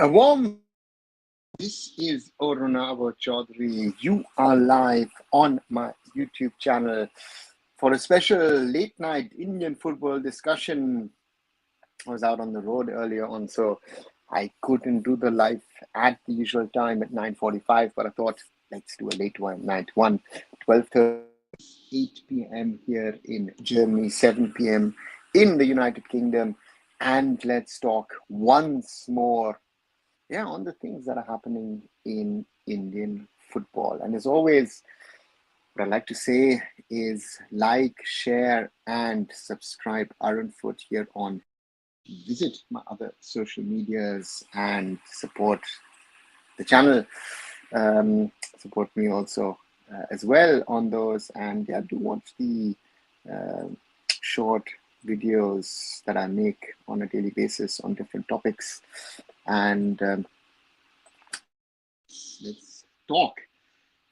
A warm. This is Arunava Chaudhary. You are live on my YouTube channel for a special late night Indian football discussion. I was out on the road earlier on, so I couldn't do the live at the usual time at 9:45. But I thought let's do a late one, night one, 12:30, 8 p.m. here in Germany, 7 p.m. in the United Kingdom, and let's talk once more on the things that are happening in Indian football. And as always, what I like to say is like, share, and subscribe arunfoot here on. Visit my other social medias and support the channel. Support me also as well on those. And do watch the short videos that I make on a daily basis on different topics. And let's talk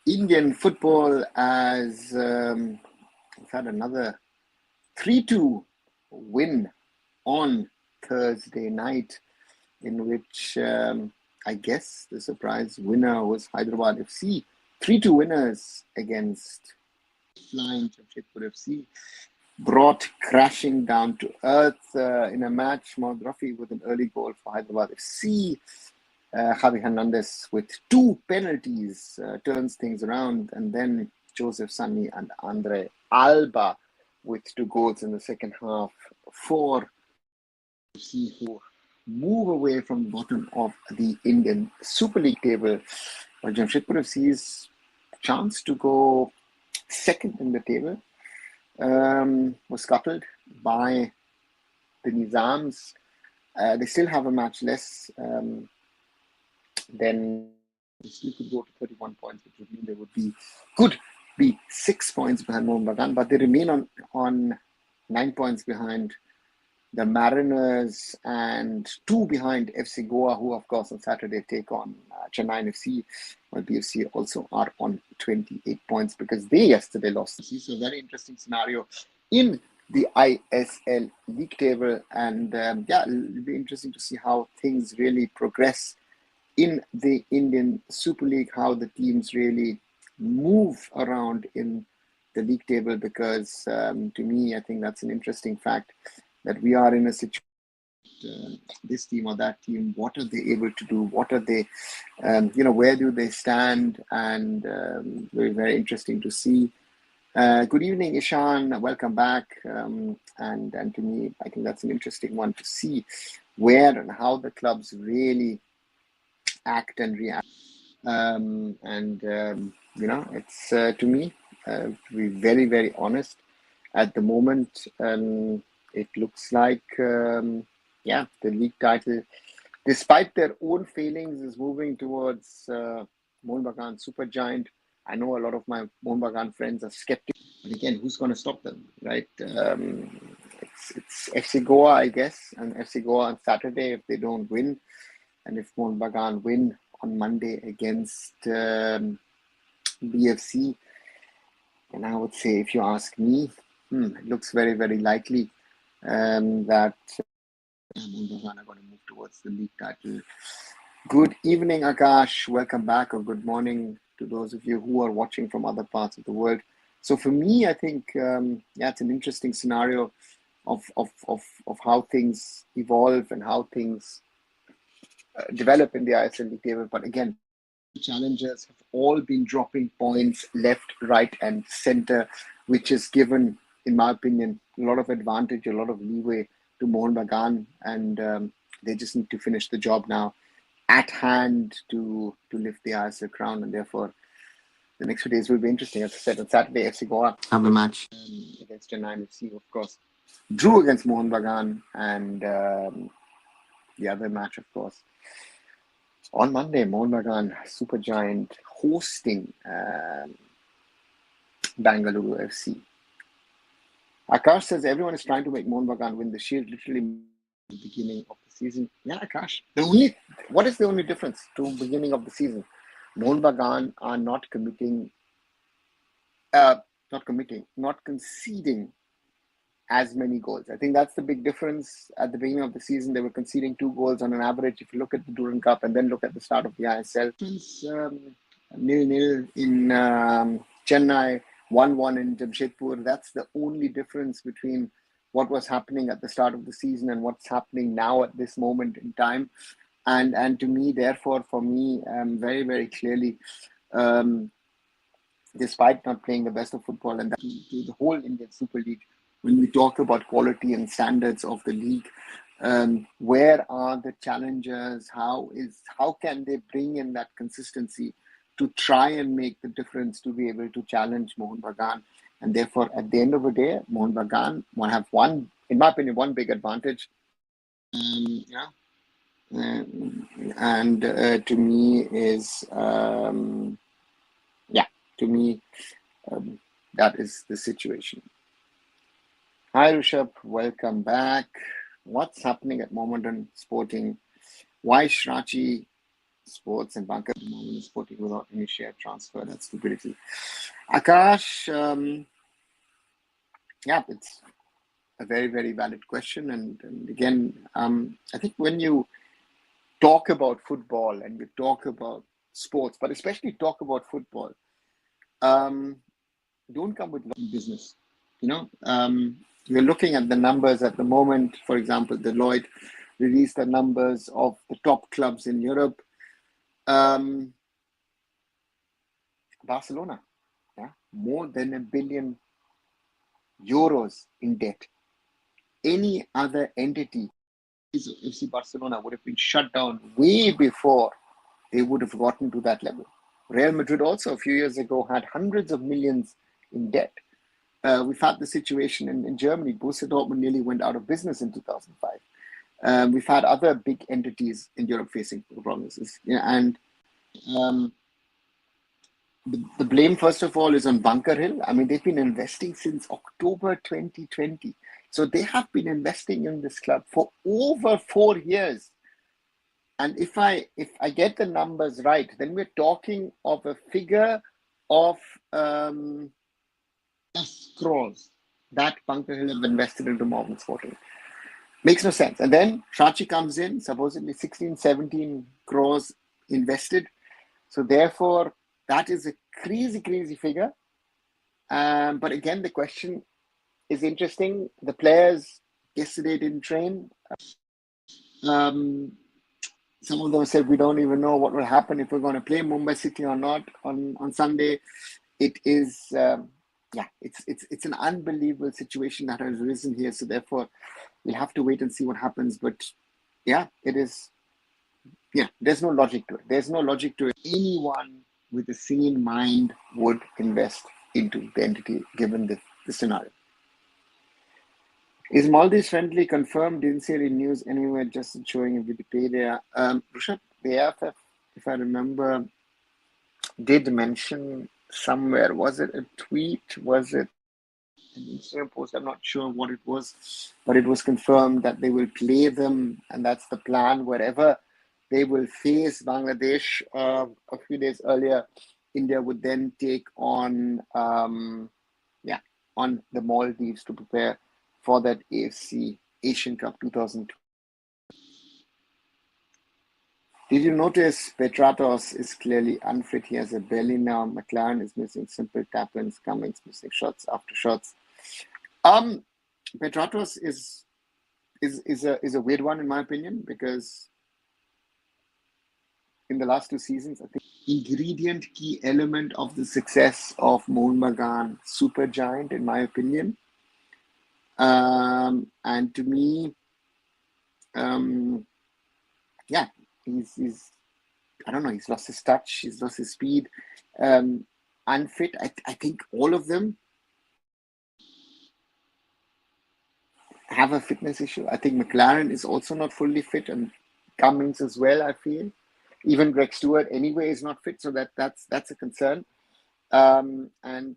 Indian football as we've had another 3-2 win on Thursday night, in which I guess the surprise winner was Hyderabad FC. 3-2 winners against flying Jamshedpur FC. Brought crashing down to earth in a match. Mohammad Rafi with an early goal for Hyderabad FC. Javi Hernandez with 2 penalties turns things around, and then Joseph Sunny and Andre Alba with 2 goals in the second half for FC, who move away from the bottom of the Indian Super League table. While Jamshedpur FC's chance to go second in the table was scuttled by the Nizams. They still have a match less. Then they still could go to 31 points, which would mean they could be 6 points behind Mohun Bagan, but they remain on 9 points behind the Mariners and 2 behind FC Goa, who of course on Saturday take on Chennai FC, while BFC also are on 28 points because they yesterday lost. So a very interesting scenario in the ISL league table, and it'll be interesting to see how things really progress in the Indian Super League, how the teams really move around in the league table, because to me, I think that's an interesting fact that we are in a situation, this team or that team, what are they able to do? What are they, where do they stand? And very, very interesting to see. Good evening, Ishan. Welcome back. And to me, I think that's an interesting one to see where and how the clubs really act and react. It's to me, to be very, very honest, at the moment, it looks like, the league title, despite their own failings, is moving towards Mohun Bagan Supergiant. I know a lot of my Mohun Bagan friends are skeptical, but again, who's going to stop them, right? It's FC Goa, I guess, and FC Goa on Saturday if they don't win, and if Mohun Bagan win on Monday against BFC, and I would say, if you ask me, it looks very, very likely that Mohun Bagan are going to move towards the league title. Good evening, Akash. Welcome back, or good morning to those of you who are watching from other parts of the world. So for me, I think, it's an interesting scenario of how things evolve and how things develop in the ISL league table. But again, the challengers have all been dropping points left, right, and center, which has given, in my opinion, a lot of advantage, a lot of leeway to Mohun Bagan, and they just need to finish the job now at hand to lift the ISL crown, and therefore the next few days will be interesting. As I said, on Saturday, FC Goa have a match against Chennai FC, of course. Drew against Mohun Bagan, and the other match, of course, on Monday, Mohun Bagan Supergiant hosting Bangalore FC. Akash says everyone is trying to make Mohun Bagan win the Shield literally at the beginning of the season. Yeah, Akash. What is the only difference to beginning of the season? Mohun Bagan are not conceding as many goals. I think that's the big difference. At the beginning of the season, they were conceding 2 goals on an average. If you look at the Durand Cup and then look at the start of the ISL, 0-0 in Chennai, 1-1 in Jamshedpur. That's the only difference between what was happening at the start of the season and what's happening now at this moment in time. And to me, therefore, for me, very, very clearly, despite not playing the best of football, and that to the whole Indian Super League, when we talk about quality and standards of the league, where are the challengers? How can they bring in that consistency to try and make the difference to be able to challenge Mohun Bagan? And therefore, at the end of the day, Mohun Bagan will have one, in my opinion, one big advantage. To me is that is the situation. Hi Rishabh, welcome back. What's happening at Mohammedan Sporting? Why Shrachi Sports and Banker Mohammedan Sporting without any share transfer? That's stupidity. Akash, it's a very, very valid question. And again, I think when you talk about football and you talk about sports, but especially talk about football, don't come with business. We're looking at the numbers at the moment. For example, Deloitte released the numbers of the top clubs in Europe. Barcelona, more than €1 billion in debt. Any other entity, FC Barcelona, would have been shut down way before they would have gotten to that level. Real Madrid also a few years ago had hundreds of millions in debt. We've had the situation in Germany. Borussia Dortmund nearly went out of business in 2005. We've had other big entities in Europe facing problems. The blame, first of all, is on Bunker Hill. I mean, they've been investing since October 2020. So they have been investing in this club for over 4 years. And if I get the numbers right, then we're talking of a figure of crores that Bunker Hill have invested into Mohammedan Sporting. Makes no sense. And then Shrachi comes in, supposedly 16, 17 crores invested. So therefore, that is a crazy, crazy figure. But again, the question is interesting. The players yesterday didn't train. Some of them said we don't even know what will happen if we're going to play Mumbai City or not on Sunday. It is, it's an unbelievable situation that has arisen here. So therefore, we'll have to wait and see what happens. But it is. There's no logic to it. There's no logic to it. Anyone with a sane mind would invest into the entity given the scenario. Is Maldives friendly confirmed? Didn't see any news anywhere, just showing a Wikipedia. Rishabh, the AIFF, if I remember, did mention somewhere. Was it a tweet? Was it an Instagram post? I'm not sure what it was, but it was confirmed that they will play them, and that's the plan. Wherever they will face Bangladesh, a few days earlier, India would then take on the Maldives to prepare for that AFC Asian Cup 2002. Did you notice Petratos is clearly unfit? He has a belly now. McLaren is missing simple tap-ins. Cummings missing shots after shots. Petratos is a weird one in my opinion, because in the last 2 seasons, I think ingredient, key element of the success of Mohun Bagan, super giant in my opinion. And to me, he's I don't know, he's lost his touch, he's lost his speed, unfit. I think all of them have a fitness issue. I think McLaren is also not fully fit, and Cummings as well, I feel. Even Greg Stewart anyway is not fit, so that's a concern. And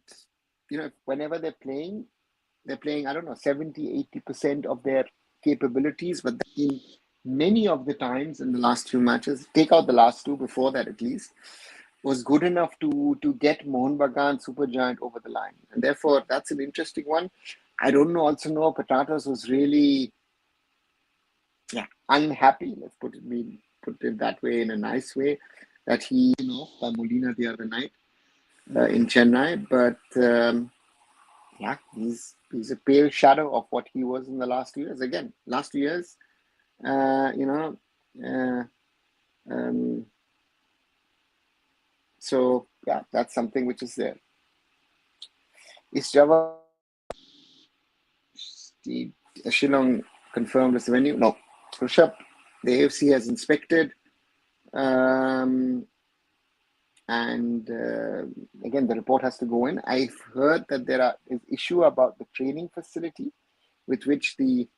whenever they're playing, I don't know, 70-80% of their capabilities, but in many of the times in the last few matches, take out the last 2 before that at least, was good enough to get Mohun Bagan Supergiant over the line. And therefore, that's an interesting one. I don't know. Also know Petratos was really unhappy. Let's put it that way, in a nice way, that he off by Molina the other night in Chennai. But he's a pale shadow of what he was in the last 2 years. Again, last 2 years, so that's something which is there. Is Java Shillong confirmed as the venue? No. Rishabh, the AFC has inspected, and again, the report has to go in. I've heard that there is issue about the training facility with which the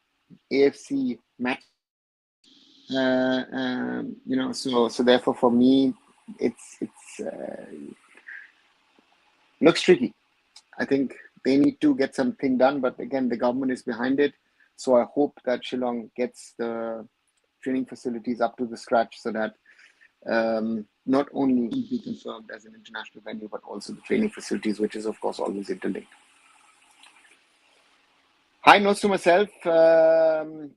AFC match. So therefore, for me, it's looks tricky. I think they need to get something done, but again, the government is behind it. So I hope that Shillong gets the training facilities up to the scratch, so that not only be confirmed as an international venue, but also the training facilities, which is of course always interlinked. Hi, notes to myself.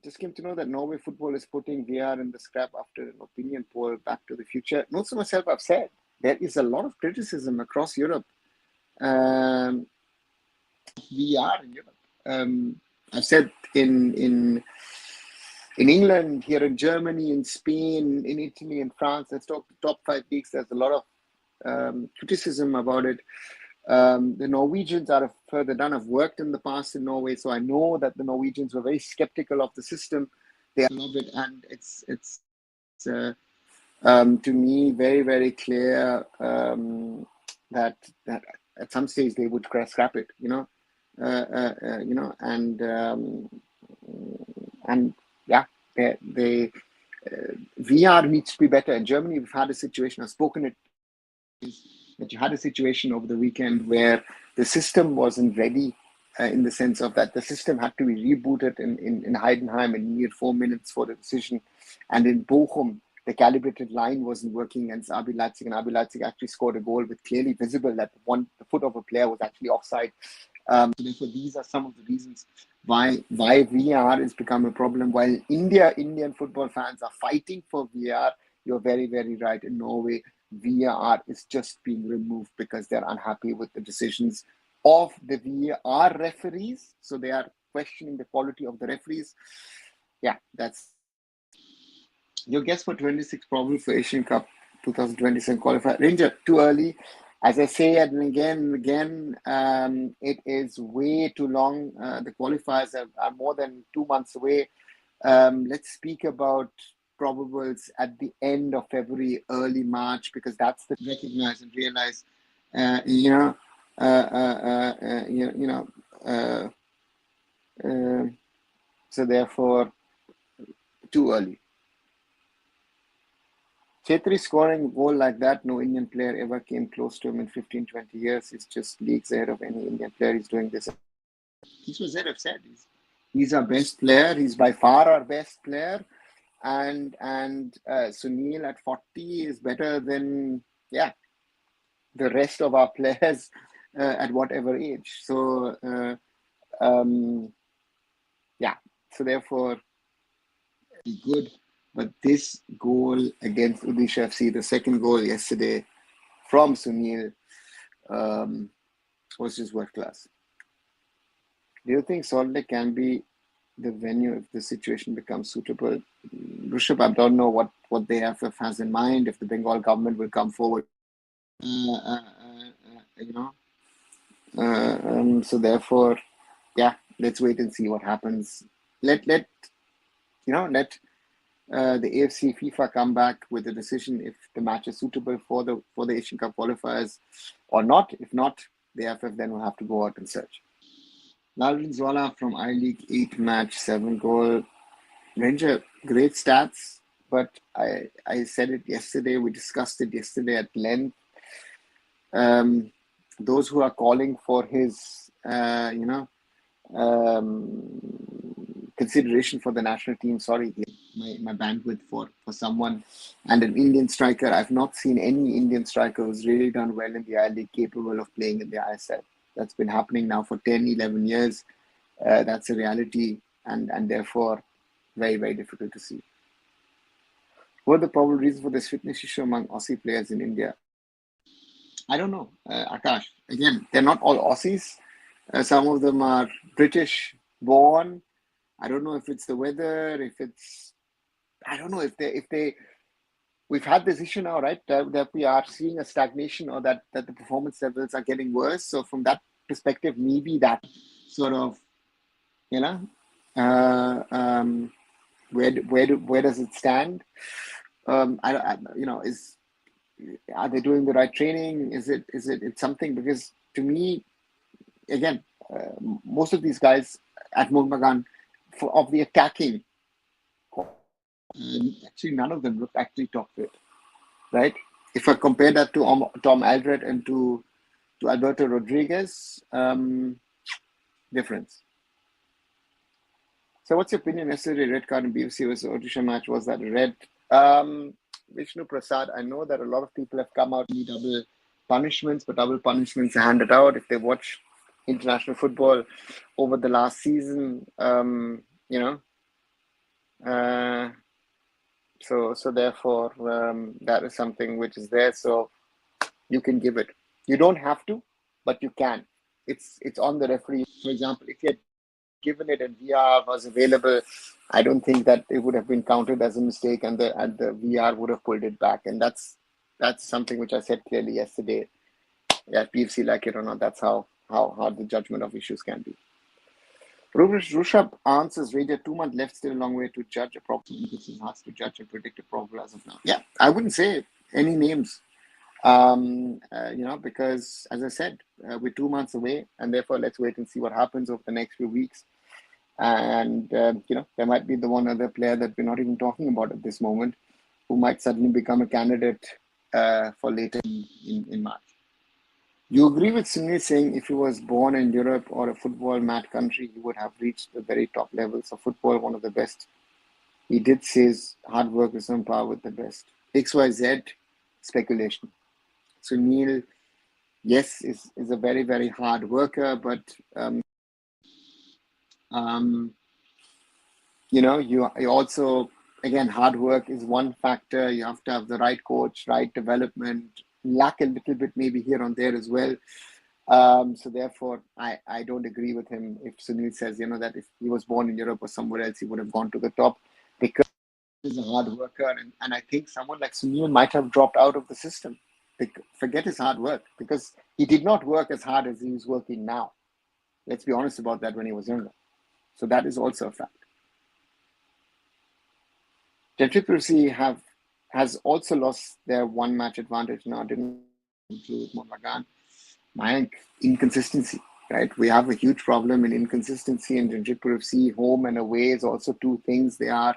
Just came to know that Norway football is putting VR in the scrap after an opinion poll. Back to the future. Notes to myself. I've said there is a lot of criticism across Europe. VR in Europe. I've said in England, here in Germany, in Spain, in Italy, in France. Let's talk the top 5 leagues. There's a lot of criticism about it. The Norwegians are further done. I've worked in the past in Norway, so I know that the Norwegians were very skeptical of the system. They love it, and it's to me very, very clear that at some stage they would scrap it. VR needs to be better. In Germany, we've had a situation. I've spoken it. That you had a situation over the weekend where the system wasn't ready, in the sense of that the system had to be rebooted in Heidenheim and needed 4 minutes for the decision. And in Bochum, the calibrated line wasn't working against RB Leipzig, and RB Leipzig actually scored a goal with clearly visible that the foot of a player was actually offside. So therefore, these are some of the reasons why VR has become a problem. While Indian football fans are fighting for VR, you're very, very right. In Norway, VR is just being removed because they're unhappy with the decisions of the VR referees. So they are questioning the quality of the referees. Yeah, that's your guess for 26 probable for Asian Cup 2027 qualifier. Ranger, too early. As I say again and again, it is way too long. The qualifiers are more than 2 months away. Let's speak about probables at the end of February, early March, because that's the recognize and realize, so therefore, too early. Chetri scoring a goal like that, no Indian player ever came close to him in 15, 20 years. It's just leagues ahead of any Indian player. He's doing this. This was it, I've said. He's our best player. He's by far our best player. And Sunil at 40 is better than the rest of our players at whatever age. So so therefore good. But this goal against Odisha FC, the second goal yesterday from Sunil, was just world class. Do you think Salt Lake can be the venue if the situation becomes suitable? Rishabh, I don't know what the AIFF has in mind, if the Bengal government will come forward. So therefore, let's wait and see what happens. Let the AFC FIFA come back with a decision if the match is suitable for the Asian Cup qualifiers or not. If not, the AIFF then will have to go out and search. Lalvin Zwala from I-League, 8 match, 7 goal. Ranger, great stats, but I said it yesterday, we discussed it yesterday at length. Those who are calling for his, consideration for the national team, sorry, my bandwidth for someone, and an Indian striker. I've not seen any Indian striker who's really done well in the I-League capable of playing in the ISL. That's been happening now for 10, 11 years. That's a reality, and therefore very, very difficult to see. What are the probable reasons for this fitness issue among Aussie players in India? I don't know, Akash. Again, they're not all Aussies. Some of them are British born. I don't know if it's the weather, if it's, I don't know if they we've had this issue now, right? That we are seeing a stagnation, or that the performance levels are getting worse. So from that perspective, maybe that sort of, you know, uh, um, where does it stand? You know, are they doing the right training? It's something, because to me, again, most of these guys at Mohun of the attacking, actually none of them look actually top fit, right? If I compare that to Tom Alderweireld and to Alberto Rodriguez, difference. So what's your opinion yesterday? Red card in BFC versus Odisha match, was that red? Vishnu Prasad, I know that a lot of people have come out with double punishments, but double punishments are handed out. If they watch international football over the last season, you know, so therefore that is something which is there. So you can give it. You don't have to, but you can. It's on the referee. For example, if you had given it and VR was available, I don't think that it would have been counted as a mistake, and the VR would have pulled it back. And that's something which I said clearly yesterday. Yeah, PFC like it or not, that's how the judgment of issues can be. Rushabh answers, Ranger, 2 months left, still a long way to judge a problem. This is hard to judge and predict a problem as of now. Yeah, I wouldn't say any names, you know, because as I said, we're 2 months away, and therefore let's wait and see what happens over the next few weeks. And, you know, there might be the one other player that we're not even talking about at this moment, who might suddenly become a candidate for later in March. You agree with Sunil saying if he was born in Europe or a football mad country, he would have reached the very top levels of football, one of the best. He did say hard work is on par with the best. XYZ speculation. Sunil, yes, is a very, very hard worker, but you know, you also, again, hard work is one factor. You have to have the right coach, right development, lack a little bit maybe here and there as well. So therefore, I don't agree with him if Sunil says, you know, that if he was born in Europe or somewhere else, he would have gone to the top, because he's a hard worker. And I think someone like Sunil might have dropped out of the system. Forget his hard work, because he did not work as hard as he's working now. Let's be honest about that, when he was younger. So that is also a fact. Jamshedpur FC has also lost their one match advantage now. Didn't include Mohun. Mayank, inconsistency, right? We have a huge problem in inconsistency in Jamshedpur FC. Home and away is also two things. They are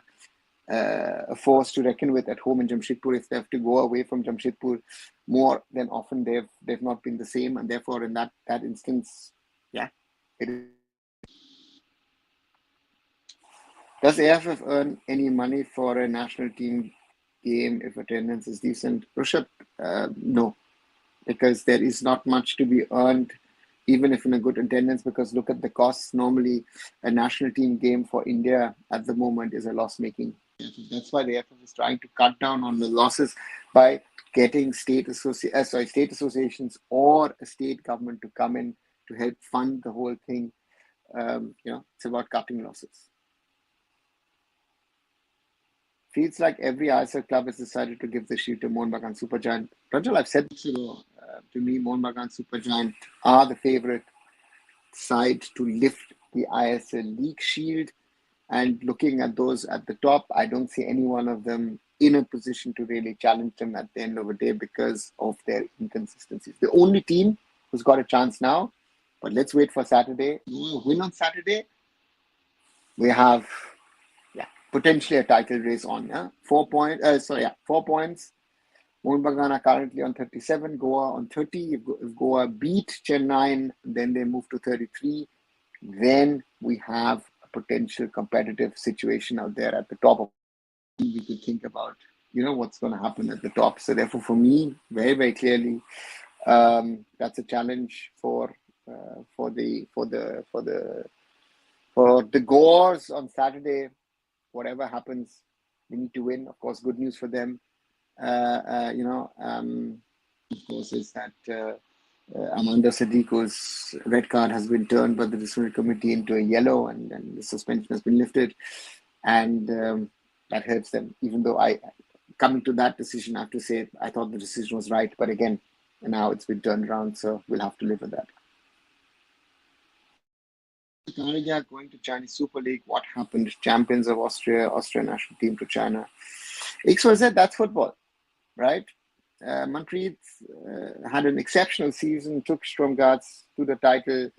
a force to reckon with at home in Jamshedpur. If they have to go away from Jamshedpur, more than often they've not been the same, and therefore in that instance, yeah, it is. Does AIFF earn any money for a national team game if attendance is decent? Rushabh, no, because there is not much to be earned, even if in a good attendance, because look at the costs. Normally, a national team game for India at the moment is a loss-making. That's why the AIFF is trying to cut down on the losses by getting state associations or a state government to come in to help fund the whole thing. You know, it's about cutting losses. Feels like every ISL club has decided to give the shield to Mohun Bagan Supergiant. Rajal, I've said this ago. To me, Mohun Bagan Supergiant are the favourite side to lift the ISL League shield. And looking at those at the top, I don't see any one of them in a position to really challenge them at the end of the day because of their inconsistencies. The only team who's got a chance now, but let's wait for Saturday. Win on Saturday, we have potentially a title race on. 4 points. 4 points. Mohun Bagan are currently on 37, Goa on 30. If Goa beat Chennai, then they move to 33. Then we have a potential competitive situation out there at the top of. We could think about, you know, what's going to happen at the top. So therefore, for me, very, very clearly, that's a challenge for the For the Goars on Saturday, whatever happens, we need to win. Of course, good news for them. Of course, is that Amanda Sadiqo's red card has been turned by the disciplinary committee into a yellow, and the suspension has been lifted, and that hurts them. Even though coming to that decision, I have to say I thought the decision was right, but again, now it's been turned around, so we'll have to live with that. Canada going to Chinese Super League. What happened? Champions of Austria national team to China. XYZ, that's football, right? Manpreet had an exceptional season, took Stromgards to the title,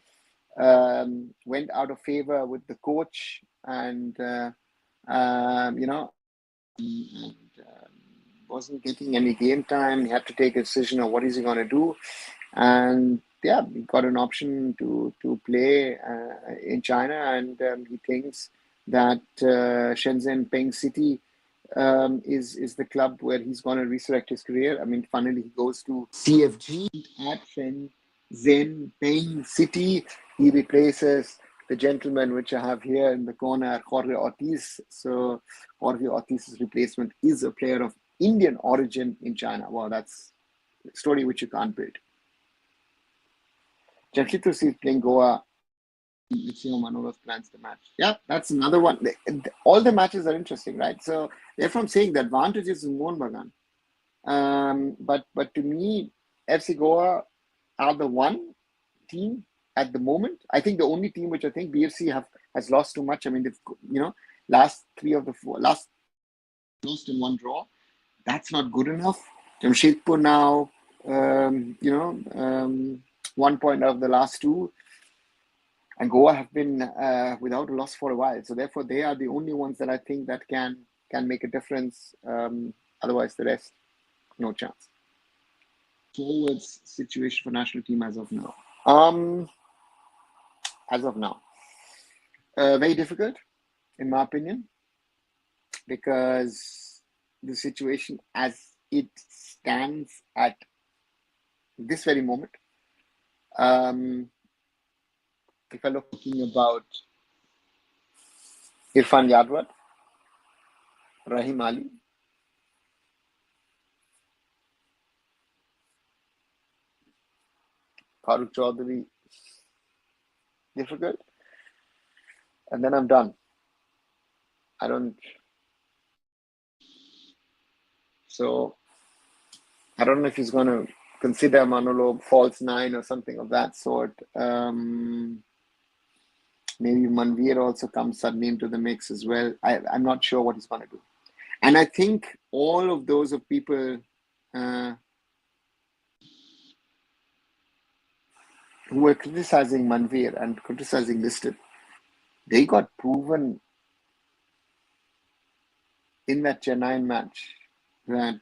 went out of favor with the coach, and wasn't getting any game time. He had to take a decision of what is he going to do, and yeah, he got an option to play in China, and he thinks that Shenzhen Peng City is the club where he's going to resurrect his career. I mean, finally he goes to CFG at Shenzhen Peng City. He replaces the gentleman which I have here in the corner, Jorge Ortiz. So Jorge Ortiz's replacement is a player of Indian origin in China. Wow, that's a story which you can't build. Jamshedpur FC is playing Goa. Let's see how Manolos plans the match. Yeah, that's another one. All the matches are interesting, right? So therefore I'm saying the advantage is in Mohun Bagan. But to me, FC Goa are the one team at the moment. I think the only team which I think BFC has lost too much. I mean, they've last three of the four lost in one draw. That's not good enough. Jamshedpur now, 1 point out of the last two. And Goa have been without a loss for a while. So therefore, they are the only ones that I think that can make a difference. Otherwise, the rest, no chance. Forwards situation for national team as of now. Very difficult, in my opinion, because the situation as it stands at this very moment, if I'm looking about Irfan Yadwat, Rahim Ali, Farooq Chaudhary, difficult, and then I'm done. So I don't know if he's going to consider Manolo false nine or something of that sort. Maybe Manveer also comes suddenly into the mix as well. I'm not sure what he's going to do. And I think all of those of people who were criticizing Manveer and criticizing Liston, they got proven in that Chennai match that,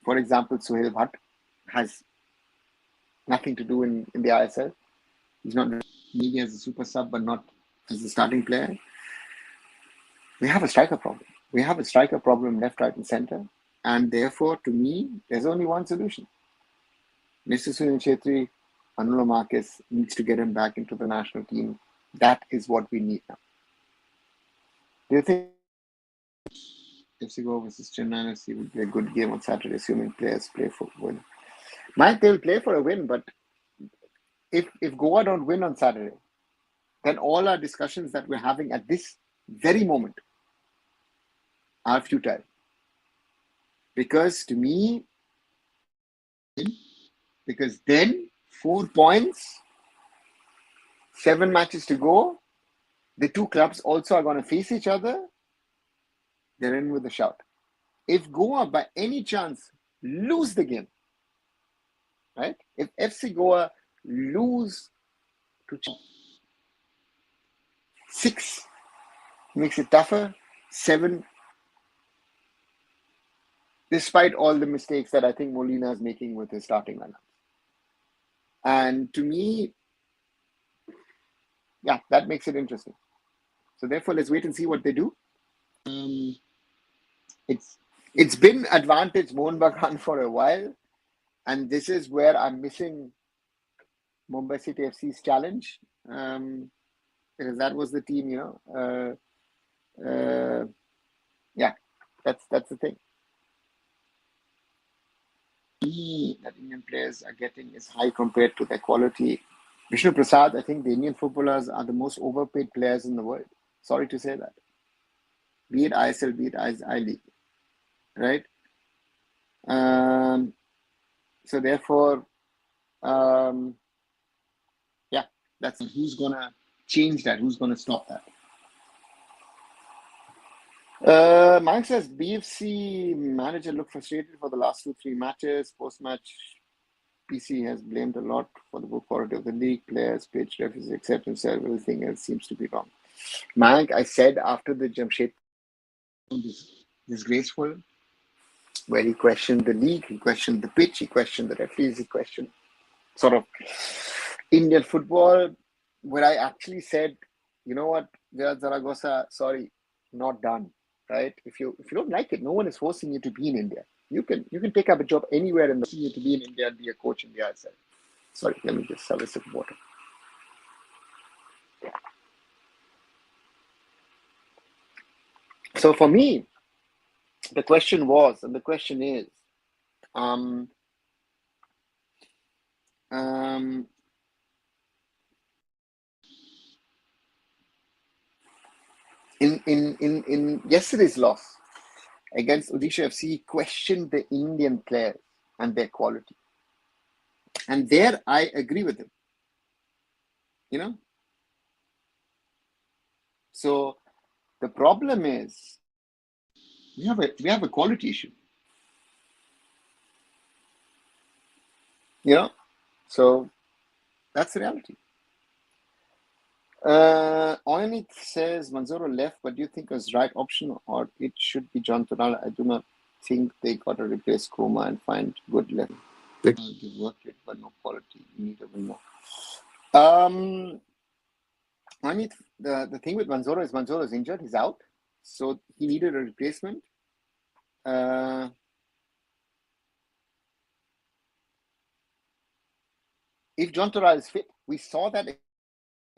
for example, Sohail Bhatt has nothing to do in the ISL. He's not maybe as a super sub, but not as a starting player. We have a striker problem. We have a striker problem left, right, and center. And therefore, to me, there's only one solution. Mr. Sunil Chetri, Anula Marquez needs to get him back into the national team. That is what we need now. Do you think FC Goa versus Chennai FC would be a good game on Saturday, assuming players play for a win? They'll play for a win, but if Goa don't win on Saturday, then all our discussions that we're having at this very moment are futile. Because to me, then 4 points, 7 matches to go, the two clubs also are going to face each other. They're in with a shout. If Goa by any chance lose the game, right? If FC Goa lose to 6 makes it tougher, 7, despite all the mistakes that I think Molina is making with his starting lineup. And to me, yeah, that makes it interesting. So therefore, let's wait and see what they do. It's been advantage Mohun Bagan for a while, and this is where I'm missing Mumbai City FC's challenge. because that was the team, yeah, that's the thing. That Indian players are getting is high compared to their quality. Vishnu Prasad, I think the Indian footballers are the most overpaid players in the world. Sorry to say that. Be it ISL, be it I League, right? So therefore, yeah, that's who's gonna change that. Who's gonna stop that? Mike says BFC manager looked frustrated for the last 2-3 matches. Post-match, PC has blamed a lot for the poor quality of the league, players, pitch, referees, acceptance, everything else seems to be wrong. Mike, I said after the Jamshedpur disgraceful, where he questioned the league, he questioned the pitch, he questioned the referees, he questioned sort of Indian football, where I actually said, you know what, Zaragoza, sorry, not done. Right? If you don't like it, no one is forcing you to be in India. You can take up a job anywhere in the you to be in India and be a coach in the ISL. Sorry, let me just have a sip of water. So for me, the question was, and the question is, in yesterday's loss against Odisha FC, questioned the Indian players and their quality. And there I agree with him. So the problem is we have a quality issue. So that's the reality. Oyanit says Manzoro left, but do you think it was the right option or it should be John Tonala? I do not think they got to replace Kroma and find good left. They worked it, but no quality. You need a win more. Oyanit, the thing with Manzoro is injured. He's out. So he needed a replacement. If John Tonala is fit, we saw that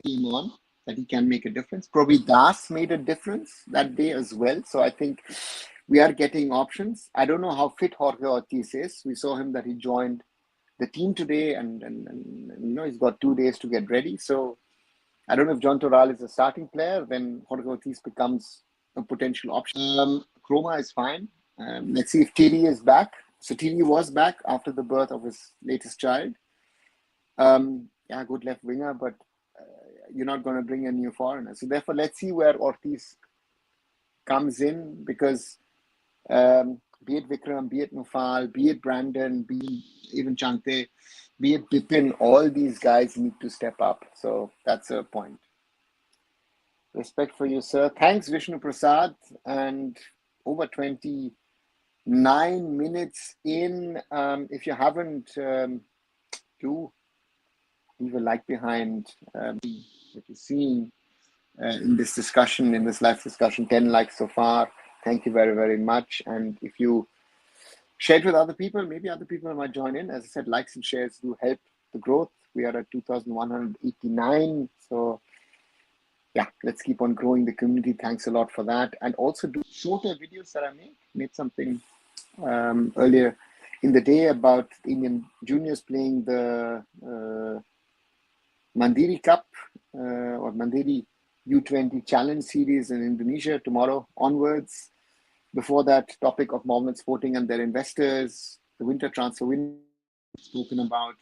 came on that he can make a difference. Probably Das made a difference that day as well. So I think we are getting options. I don't know how fit Jorge Ortiz is. We saw him that he joined the team today and he's got 2 days to get ready. So I don't know if John Toral is a starting player, then Jorge Ortiz becomes a potential option. Kroma is fine. Let's see if Tiri is back. So Tiri was back after the birth of his latest child. Good left winger, but you're not going to bring a new foreigner. So therefore, let's see where Ortiz comes in, because be it Vikram, be it Nufal, be it Brandon, be it even Chante, be it Bipin, all these guys need to step up. So that's a point. Respect for you, sir. Thanks, Vishnu Prasad. And over 29 minutes in. If you haven't, do leave a like behind what you're seeing in this discussion, in this live discussion. 10 likes so far. Thank you very, very much. And if you share it with other people, maybe other people might join in. As I said, likes and shares do help the growth. We are at 2,189. So yeah, let's keep on growing the community. Thanks a lot for that. And also do shorter videos that I made something earlier in the day about the Indian juniors playing the Mandiri Cup or Mandiri U20 Challenge Series in Indonesia tomorrow onwards. Before that, topic of Mohammed Sporting and their investors, the winter transfer window spoken about,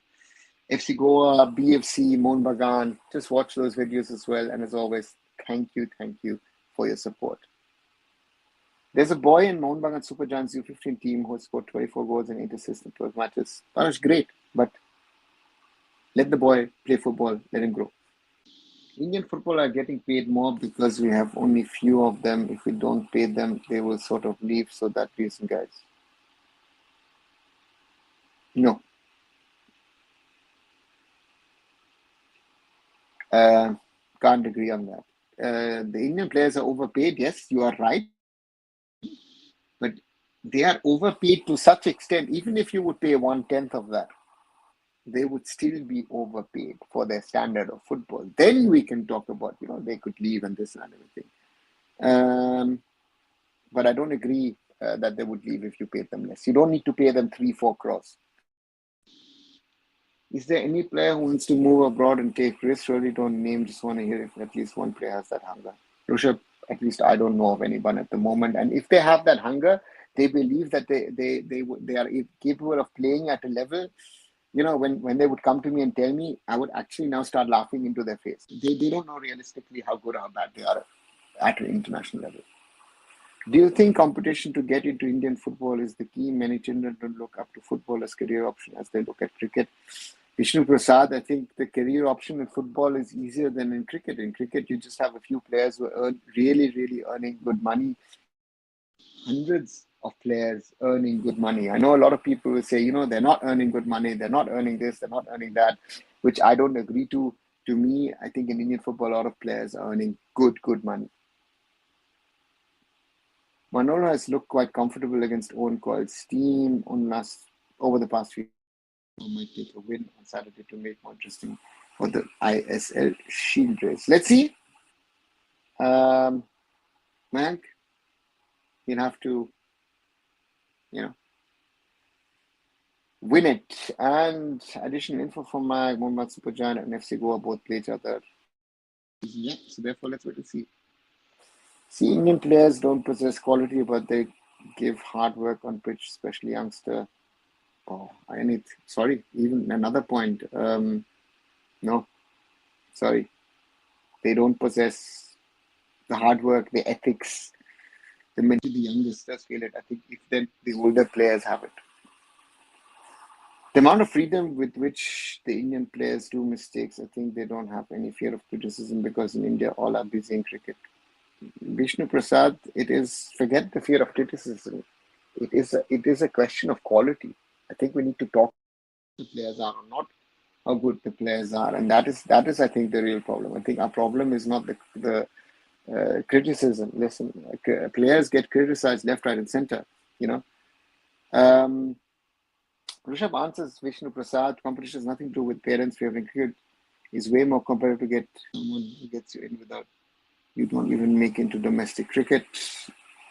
FC Goa, BFC, Mohun Bagan. Just watch those videos as well. And as always, thank you for your support. There's a boy in Mohun Bagan Super Giants U15 team who scored 24 goals and 8 assists in 12 matches. That was great, but let the boy play football, let him grow. Indian football are getting paid more because we have only few of them. If we don't pay them, they will sort of leave. So that reason, guys. No. Can't agree on that. The Indian players are overpaid. Yes, you are right. But they are overpaid to such extent, even if you would pay 1/10 of that, they would still be overpaid for their standard of football. Then we can talk about, they could leave and this and everything. But I don't agree that they would leave if you paid them less. You don't need to pay them 3-4 crores. Is there any player who wants to move abroad and take risks? Really don't name, just want to hear if at least one player has that hunger. Rishabh, at least I don't know of anyone at the moment. And if they have that hunger, they believe that they are capable of playing at a level. When they would come to me and tell me, I would actually now start laughing into their face. They don't know realistically how good or how bad they are at an international level. Do you think competition to get into Indian football is the key? Many children don't look up to football as career option as they look at cricket. Vishnu Prasad, I think the career option in football is easier than in cricket. In cricket, you just have a few players who are really earning good money. Hundreds of players earning good money. I know a lot of people will say, they're not earning good money, they're not earning this, they're not earning that, which I don't agree to. To me, I think in Indian football, a lot of players are earning good money. Manolo has looked quite comfortable against Owen Coyle's team over the past few years. Might take a win on Saturday to make more interesting for the ISL Shield race. Let's see. Mank, you'll have to, win it. And additional info from Mag, Mohammad Superjan and FC Goa both play each other. Yeah, so therefore let's wait and see. See, Indian players don't possess quality, but they give hard work on pitch, especially youngster. Oh, even another point. No, sorry. They don't possess the hard work, the ethics, the mental. The youngsters feel it. I think if then the older players have it. The amount of freedom with which the Indian players do mistakes, I think they don't have any fear of criticism because in India all are busy in cricket. Vishnu Prasad, forget the fear of criticism. It is a question of quality. I think we need to talk the players are or not how good the players are, and that is I think the real problem. I think our problem is not the criticism. Listen, players get criticized left, right, and center. Rishabh answers Vishnu Prasad. Competition has nothing to do with parents favoring cricket. It's way more competitive to get someone who gets you in without you don't even make into domestic cricket.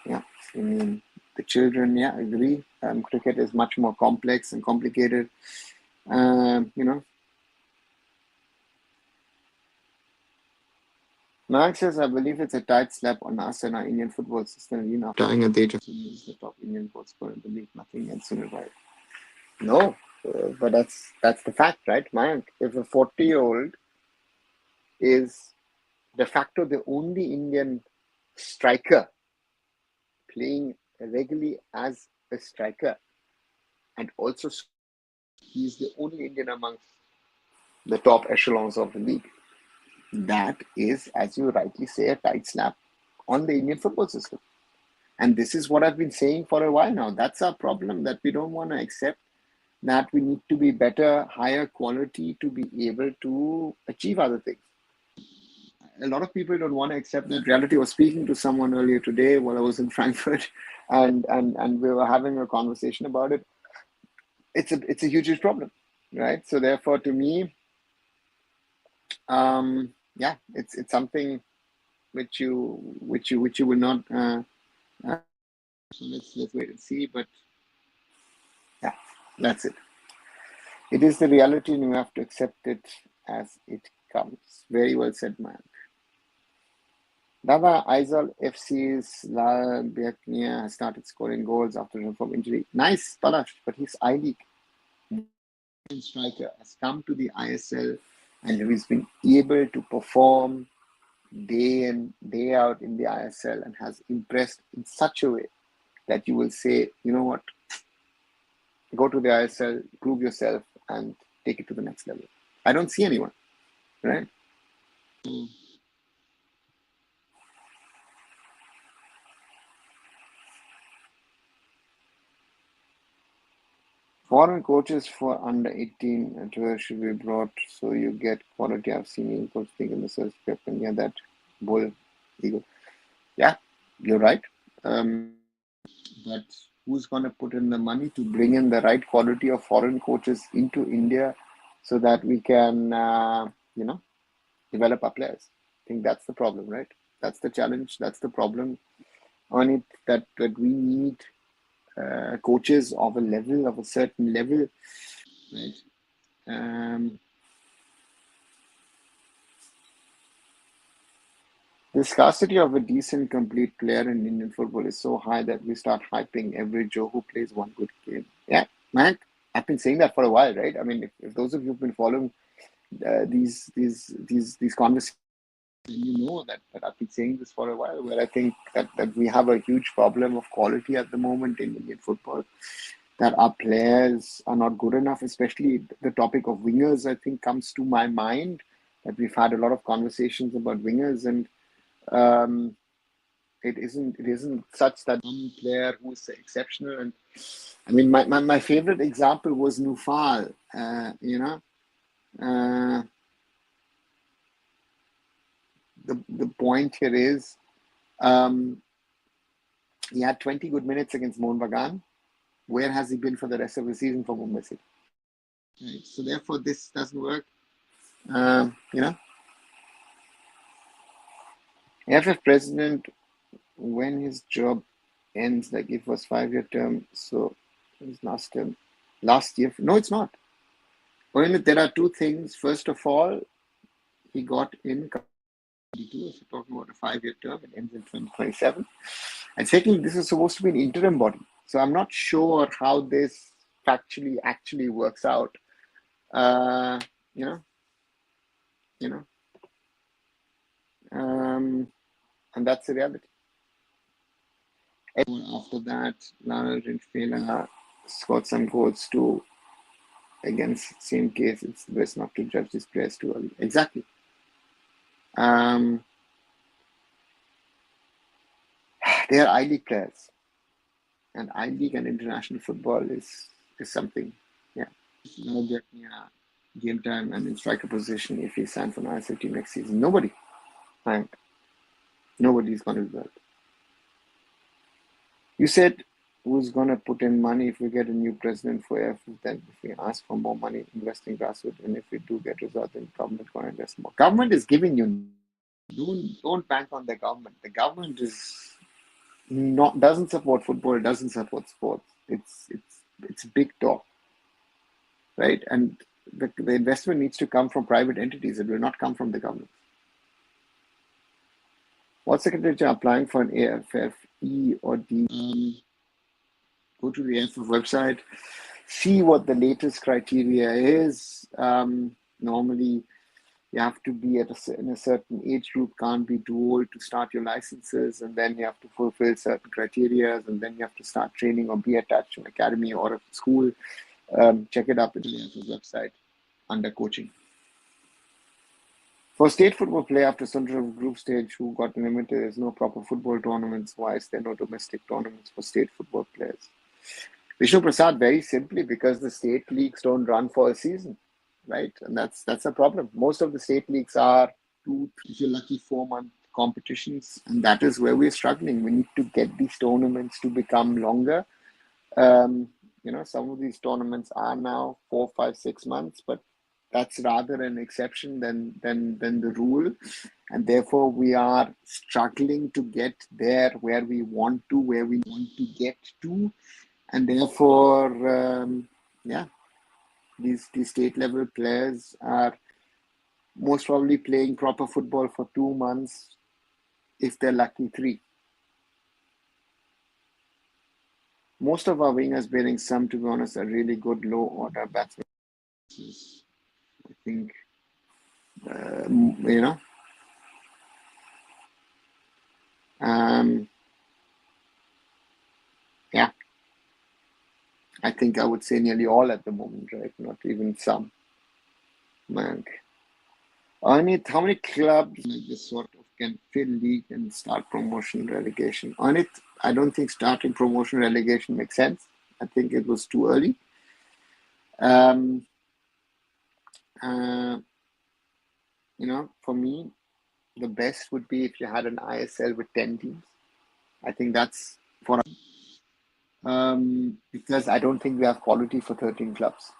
Yeah, I mean the children. Yeah, I agree. Cricket is much more complex and complicated. Mark says, I believe it's a tight slap on us and our Indian football system. Dying at the age of is the top Indian goal scorer in the league. Nothing else in it, right? No, but that's the fact, right, Mayank? If a 40-year-old is de facto the only Indian striker playing regularly as a striker, and also he's the only Indian amongst the top echelons of the league. That is, as you rightly say, a tight slap on the Indian football system. And this is what I've been saying for a while now. That's our problem, that we don't want to accept that we need to be better, higher quality to be able to achieve other things. A lot of people don't want to accept that reality. I was speaking to someone earlier today while I was in Frankfurt, and we were having a conversation about it. It's a huge problem, right? So therefore, to me, it's something which you will not. So let's wait and see. But yeah, that's it. It is the reality, and you have to accept it as it comes. Very well said, man. Dada, Aizawl FC's La Biaknia has started scoring goals after from injury. Nice, Palash, but he's I-League striker has come to the ISL and he's been able to perform day in, day out in the ISL and has impressed in such a way that you will say, you know what, go to the ISL, prove yourself, and take it to the next level. I don't see anyone, right? Foreign coaches for under 18 tours should be brought so you get quality. I've seen coach think in the search pep and yeah, that bull ego. Yeah, you're right. But who's going to put in the money to bring in the right quality of foreign coaches into India so that we can, develop our players. I think that's the problem, right? That's the challenge. That's the problem on it, that we need coaches of a certain level, right? The scarcity of a decent, complete player in Indian football is so high that we start hyping every Joe who plays one good game. Yeah, man, I've been saying that for a while, right? I mean, if those of you who've been following these conversations, you know that I've been saying this for a while, where I think that we have a huge problem of quality at the moment in Indian football, that our players are not good enough, especially the topic of wingers, I think, comes to my mind, that we've had a lot of conversations about wingers, and um, it isn't such that one player who is exceptional. And I mean, my favorite example was Nufal. Uh, the point here is, he had 20 good minutes against Mohun Bagan. Where has he been for the rest of the season for Mumbai City? Right. So therefore, this doesn't work. AIFF president, when his job ends, like it was 5-year term, so his last term, last year. No, it's not. Well, there are two things. First of all, he got in 2022, if you're talking about a 5-year term, it ends in 2027. And secondly, this is supposed to be an interim body. So I'm not sure how this factually actually works out. Uh, you know, you know, and that's the reality. After that, Lana Rinfela scored some goals too. Against same case, it's best not to judge these players too early. Exactly. They are I-League players, and I-League and international football is something. Yeah. Now get game time and in striker position if he signed for an ISL team next season. Nobody. Right. Nobody's going to do that. You said who's going to put in money if we get a new president for AIFF, then if we ask for more money, investing grassroots, and if we do get results, then government going to invest more. Government is giving you. Don't bank on the government. The government doesn't support football, doesn't support sports. It's big talk, right? And the investment needs to come from private entities. It will not come from the government. What's the criteria applying for an AIFF E or D? Go to the AIFF website, see what the latest criteria is. Normally, you have to be in a certain age group, can't be too old to start your licenses, and then you have to fulfill certain criteria, and then you have to start training or be attached to an academy or a school. Check it up at the AIFF website under coaching. For state football play after Sunderland group stage who got limited, there's no proper football tournaments. Why is there no domestic tournaments for state football players? Vishnu Prasad, very simply because the state leagues don't run for a season, right? And that's a problem. Most of the state leagues are 2, if you're lucky, 4-month competitions, and that is where we're struggling. We need to get these tournaments to become longer. Some of these tournaments are now 4, 5, 6 months, but that's rather an exception than the rule, and therefore we are struggling to get there where we want to get to, and therefore these state level players are most probably playing proper football for 2 months, if they're lucky 3. Most of our wingers, bearing some, to be honest, are really good low order batsmen. I think, I think I would say nearly all at the moment, right? Not even some. Man. How many clubs like this sort of can fill league and start promotion relegation? On it, I don't think starting promotion relegation makes sense. I think it was too early. For me, the best would be if you had an ISL with 10 teams. I think that's because I don't think we have quality for 13 clubs.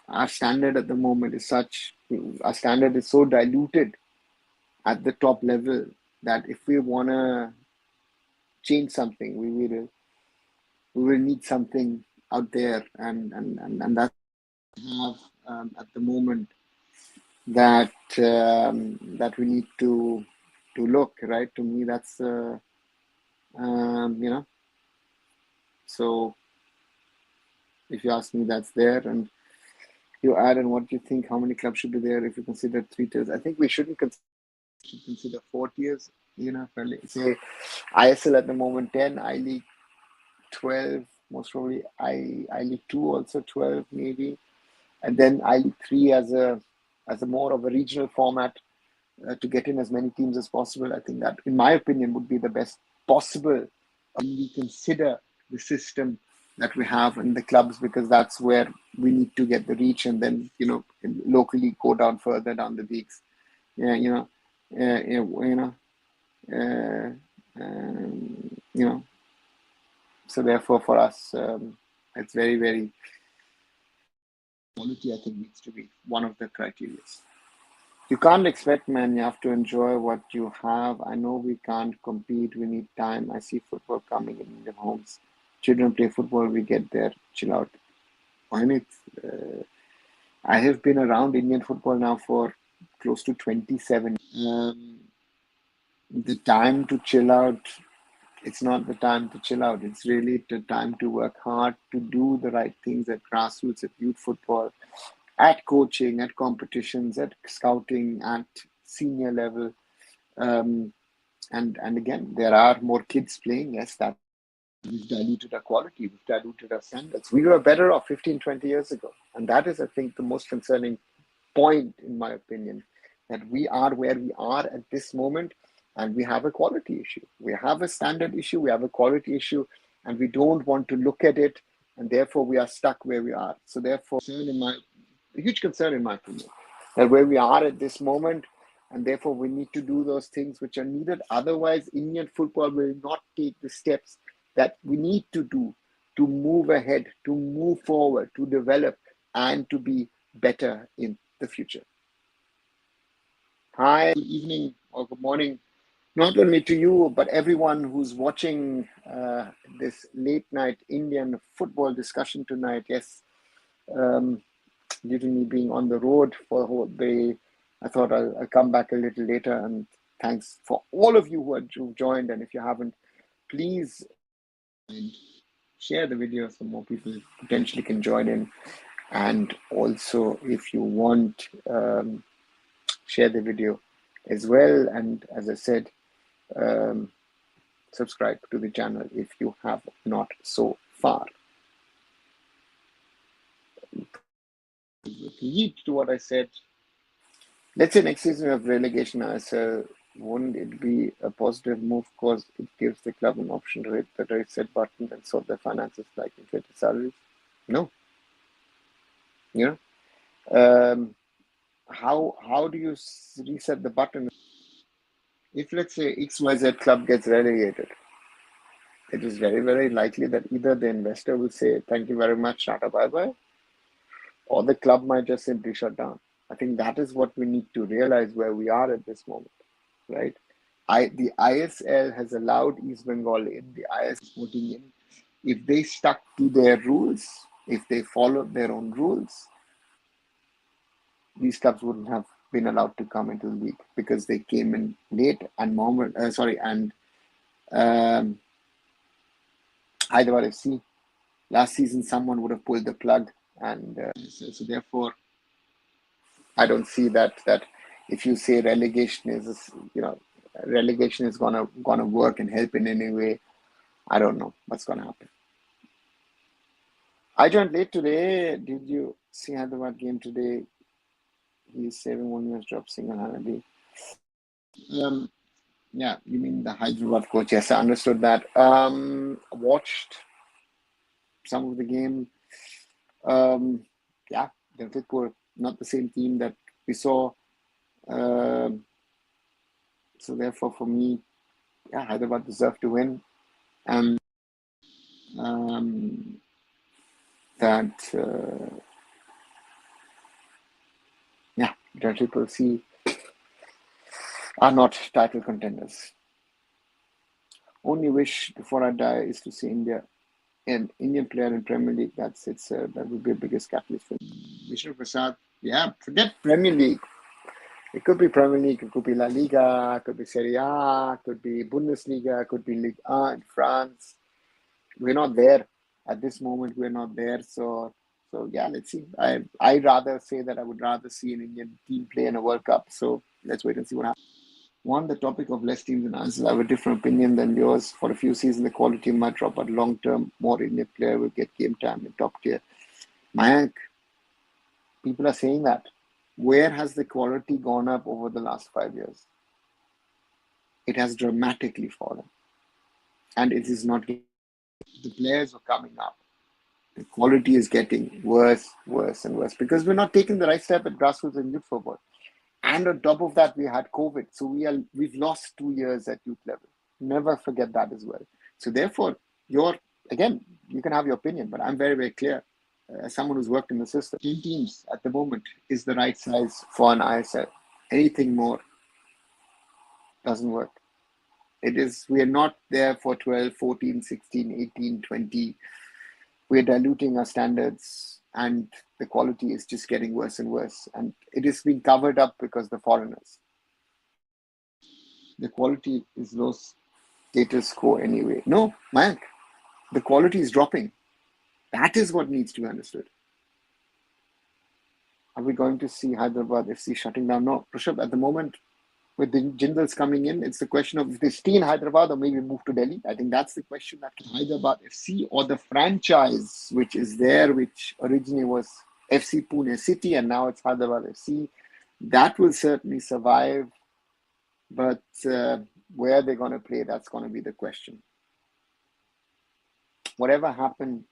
our standard at the moment is such, our standard is so diluted at the top level that if we want to change something, we will need something out there, and that we have at the moment that that we need to look right. To me, that's you know. So if you ask me, that's there, and you add in what you think. How many clubs should be there if you consider 3 tiers? I think we shouldn't consider 4 tiers. You know, say ISL at the moment 10, I League 12, most probably I League 2 also 12 maybe, and then I League 3 as a more of a regional format to get in as many teams as possible. I think that, in my opinion, would be the best possible when we consider the system that we have in the clubs, because that's where we need to get the reach, and then locally go down further down the leagues. Yeah, So therefore, for us, it's very, very quality. I think needs to be one of the criteria. You can't expect, man. You have to enjoy what you have. I know we can't compete. We need time. I see football coming in Indian homes. Children play football. We get there. Chill out. I have been around Indian football now for close to 27. The time to chill out, it's not the time to chill out. It's really the time to work hard, to do the right things at grassroots, at youth football, at coaching, at competitions, at scouting, at senior level. And again, there are more kids playing. Yes, that we've diluted our quality, we've diluted our standards. We were better off 15, 20 years ago. And that is, I think, the most concerning point, in my opinion, that we are where we are at this moment, and we have a quality issue. We have a standard issue, we have a quality issue, and we don't want to look at it, and therefore we are stuck where we are. So therefore, a huge concern in my opinion, that where we are at this moment, and therefore we need to do those things which are needed. Otherwise, Indian football will not take the steps that we need to do to move ahead, to move forward, to develop, and to be better in the future. Hi, good evening or good morning, not only to you, but everyone who's watching this late night Indian football discussion tonight. Yes, due to me being on the road for the whole day, I thought I'll come back a little later. And thanks for all of you who joined. And if you haven't, please share the video so more people potentially can join in. And also, if you want, share the video as well. And as I said, subscribe to the channel if you have not so far. Repeat to what I said. Let's say next season we have relegation ISL. Wouldn't it be a positive move, because it gives the club an option to hit the reset button and sort their finances like inflated salaries? No. How do you reset the button? If, let's say, XYZ club gets relegated, it is very, very likely that either the investor will say, thank you very much, Tata, bye-bye, or the club might just simply shut down. I think that is what we need to realize where we are at this moment, right? The ISL has allowed East Bengal in, the ISL sporting in. If they stuck to their rules, if they followed their own rules, these clubs wouldn't have been allowed to come into the league, because they came in late. And Hyderabad FC, last season someone would have pulled the plug, and so therefore I don't see that if you say relegation is gonna work and help in any way. I don't know what's gonna happen. I joined late today. Did you see Hyderabad game today? He's saving 1 year's job single-handedly. Yeah, you mean the Hyderabad coach? Yes, I understood that. Watched some of the game. Yeah, Jamshedpur, not the same team that we saw. So therefore, for me, yeah, Hyderabad deserved to win, and that Jamshedpur FC are not title contenders. Only wish before I die is to see India, an Indian player in Premier League. That would be the biggest catalyst for me. Vishnu Prasad. Yeah, forget Premier League. It could be Premier League, it could be La Liga, it could be Serie A, it could be Bundesliga, it could be Ligue 1 in France. We're not there at this moment. We're not there. So yeah, let's see. I'd rather say that I would rather see an Indian team play in a World Cup. So let's wait and see what happens. On the topic of less teams and answers, I have a different opinion than yours. For a few seasons, the quality might drop, but long term, more Indian player will get game time in top tier. Mayank, people are saying that. Where has the quality gone up over the last 5 years? It has dramatically fallen. And it is not getting, the players are coming up. The quality is getting worse, worse, and worse because we're not taking the right step at grassroots and youth football. And on top of that, we had COVID. So we've lost 2 years at youth level. Never forget that as well. So therefore, again, you can have your opinion, but I'm very, very clear. As someone who's worked in the system, 10 teams at the moment is the right size for an ISL. Anything more doesn't work. We are not there for 12, 14, 16, 18, 20. We're diluting our standards and the quality is just getting worse and worse. And it is being covered up because the foreigners. The quality is low status quo anyway. No, Mayank, the quality is dropping. That is what needs to be understood. Are we going to see Hyderabad FC shutting down? No, Rishabh, at the moment, with the Jindals coming in, it's the question of if they stay in Hyderabad or maybe move to Delhi. I think that's the question, that Hyderabad FC or the franchise which is there, which originally was FC Pune City and now it's Hyderabad FC. That will certainly survive, but where they're going to play, that's going to be the question. Whatever happened,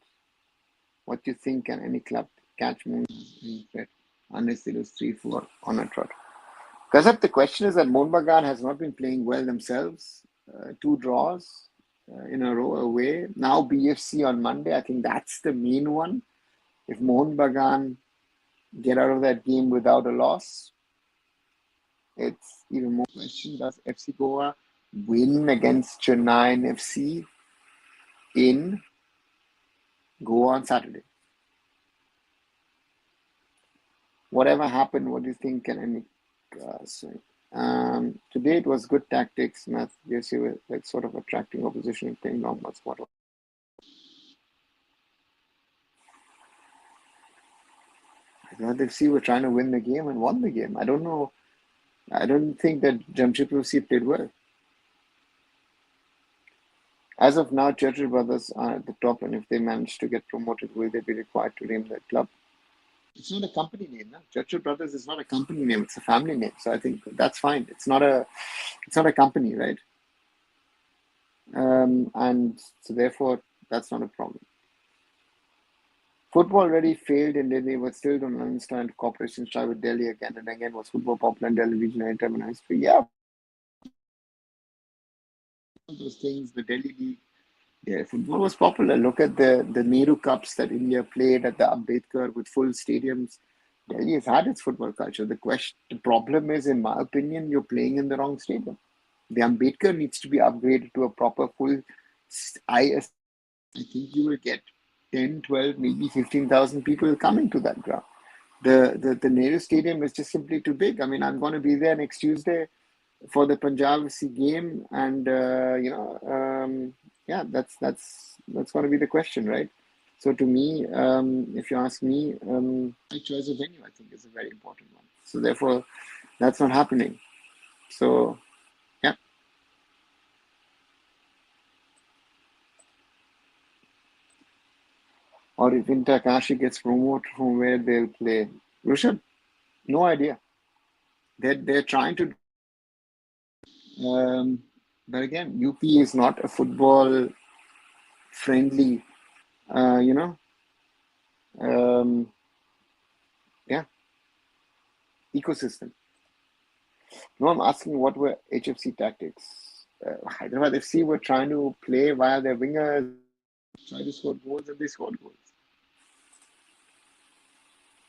what do you think? Can any club catch Moon unless they lose 3-4 on a trot? Because the question is that Mohun Bagan has not been playing well themselves. 2 draws in a row away. Now BFC on Monday. I think that's the main one. If Mohun Bagan get out of that game without a loss, it's even more question. Does FC Goa win against Chennai FC in Goa on Saturday? Whatever happened, what do you think? Can any today it was good tactics. Math gives you like sort of attracting opposition and playing long much water. Hyderabad FC were trying to win the game and won the game. I don't know. I don't think that Jamshedpur FC played well. As of now, Churchill Brothers are at the top, and if they manage to get promoted, will they be required to name their club? It's not a company name. No? Churchill Brothers is not a company name. It's a family name. So I think that's fine. It's not a company, right? And so therefore, that's not a problem. Football already failed in Delhi, but still don't understand corporations try with Delhi again and again. Was football popular in Delhi region anytime in history? Yeah. Those things, the Delhi League. Yeah, football was popular. Look at the Nehru Cups that India played at the Ambedkar with full stadiums. Delhi has had its football culture. The problem is, in my opinion, you're playing in the wrong stadium. The Ambedkar needs to be upgraded to a proper full IS. I think you will get 10, 12, maybe 15,000 people coming to that ground. The Nehru Stadium is just simply too big. I mean, I'm going to be there next Tuesday for the Punjab FC game, and yeah, that's going to be the question, right? So to me, if you ask me, my choice of venue, I think, is a very important one. So therefore, that's not happening. So yeah. Or if Inter Kashi gets promoted, from where they'll play. Rishabh, no idea. They're trying to. But again, UP is not a football friendly, ecosystem. No, I'm asking what were HFC tactics. Hyderabad FC were trying to play via their wingers, try to score goals, and they scored goals.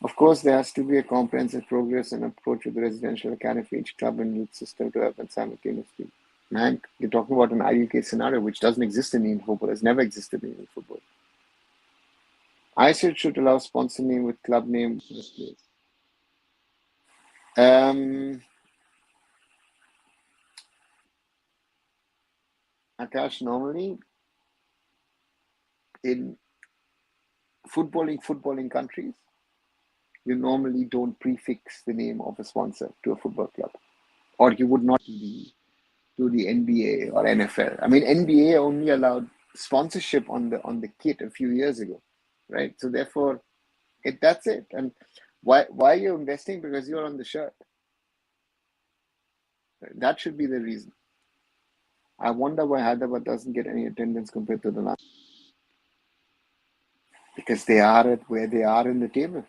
Of course, there has to be a comprehensive progress and approach with the residential academy for each club and youth system to happen simultaneously. Man, you're talking about an ideal case scenario which doesn't exist in Indian football, has never existed in Indian football. ISL should allow sponsor name with club name in the first place. Akash, normally in footballing countries, you normally don't prefix the name of a sponsor to a football club, or you would not to the NBA or NFL. I mean, NBA only allowed sponsorship on the kit a few years ago, right? So therefore, that's it. And why you're investing? Because you're on the shirt. That should be the reason. I wonder why Hyderabad doesn't get any attendance compared to the last. Because they are at where they are in the table.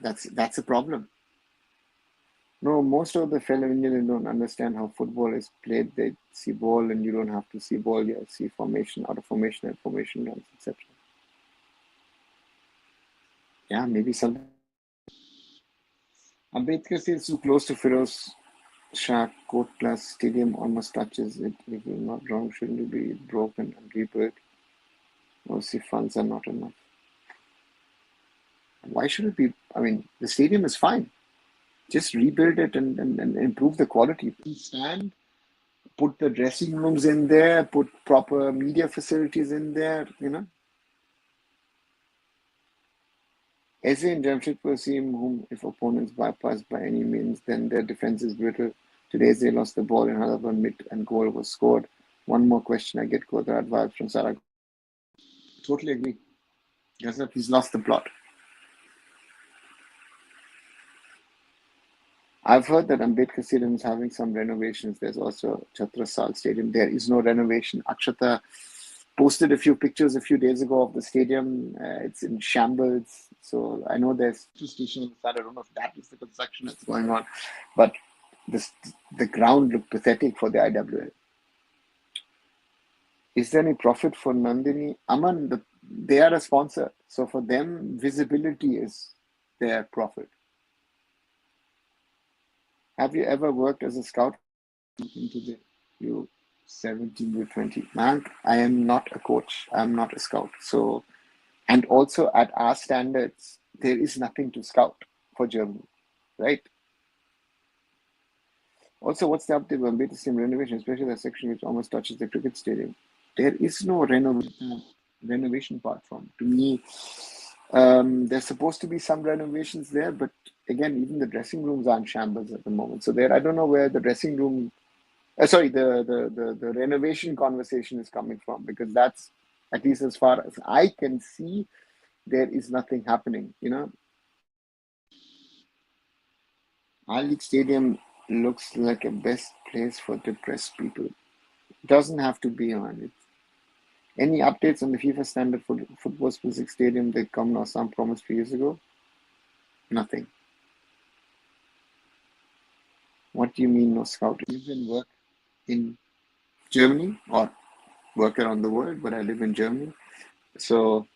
That's a problem. No, most of the fellow Indians don't understand how football is played. They see ball and you don't have to see ball. You see formation, out of formation and formation runs, etc. Yeah, maybe something. Ambedkar is too close to Firoz Shah Court Plus Stadium, almost touches it. If I'm not wrong, shouldn't it be broken and rebuilt? Obviously, funds are not enough. Why should it be? I mean, the stadium is fine. Just rebuild it and improve the quality. Stand, put the dressing rooms in there, put proper media facilities in there. Essay in Jamshedpur FC, whom if opponents bypass by any means, then their defense is brittle. Today they lost the ball in Hyderabad mid and goal was scored. One more question I get Kodrat vibes from Sarah. Totally agree. Yes, sir. He's lost the plot. I've heard that Ambedkar Stadium is having some renovations. There's also Chhatrasal Stadium. There is no renovation. Akshata posted a few pictures a few days ago of the stadium. It's in shambles. So I know there's two stations on the side. I don't know if that is the construction that's going on. But the ground looked pathetic for the IWL. Is there any profit for Nandini? Aman, they are a sponsor. So for them, visibility is their profit. Have you ever worked as a scout into the U17, U20? Man, I am not a coach. I'm not a scout. So, and also at our standards, there is nothing to scout for Germany, right? Also, what's the update on Beta Stadium renovation, especially the section which almost touches the cricket stadium? There is no renovation part from. To me, there's supposed to be some renovations there, but again, even the dressing rooms are in shambles at the moment. So I don't know where the dressing room, the renovation conversation is coming from, because that's, at least as far as I can see, there is nothing happening. Our league stadium looks like a best place for depressed people. It doesn't have to be on it. Any updates on the FIFA standard for football specific stadium that Kamal Assam promised 2 years ago? Nothing. What do you mean no scout? I live and work in Germany or work around the world, but I live in Germany. So,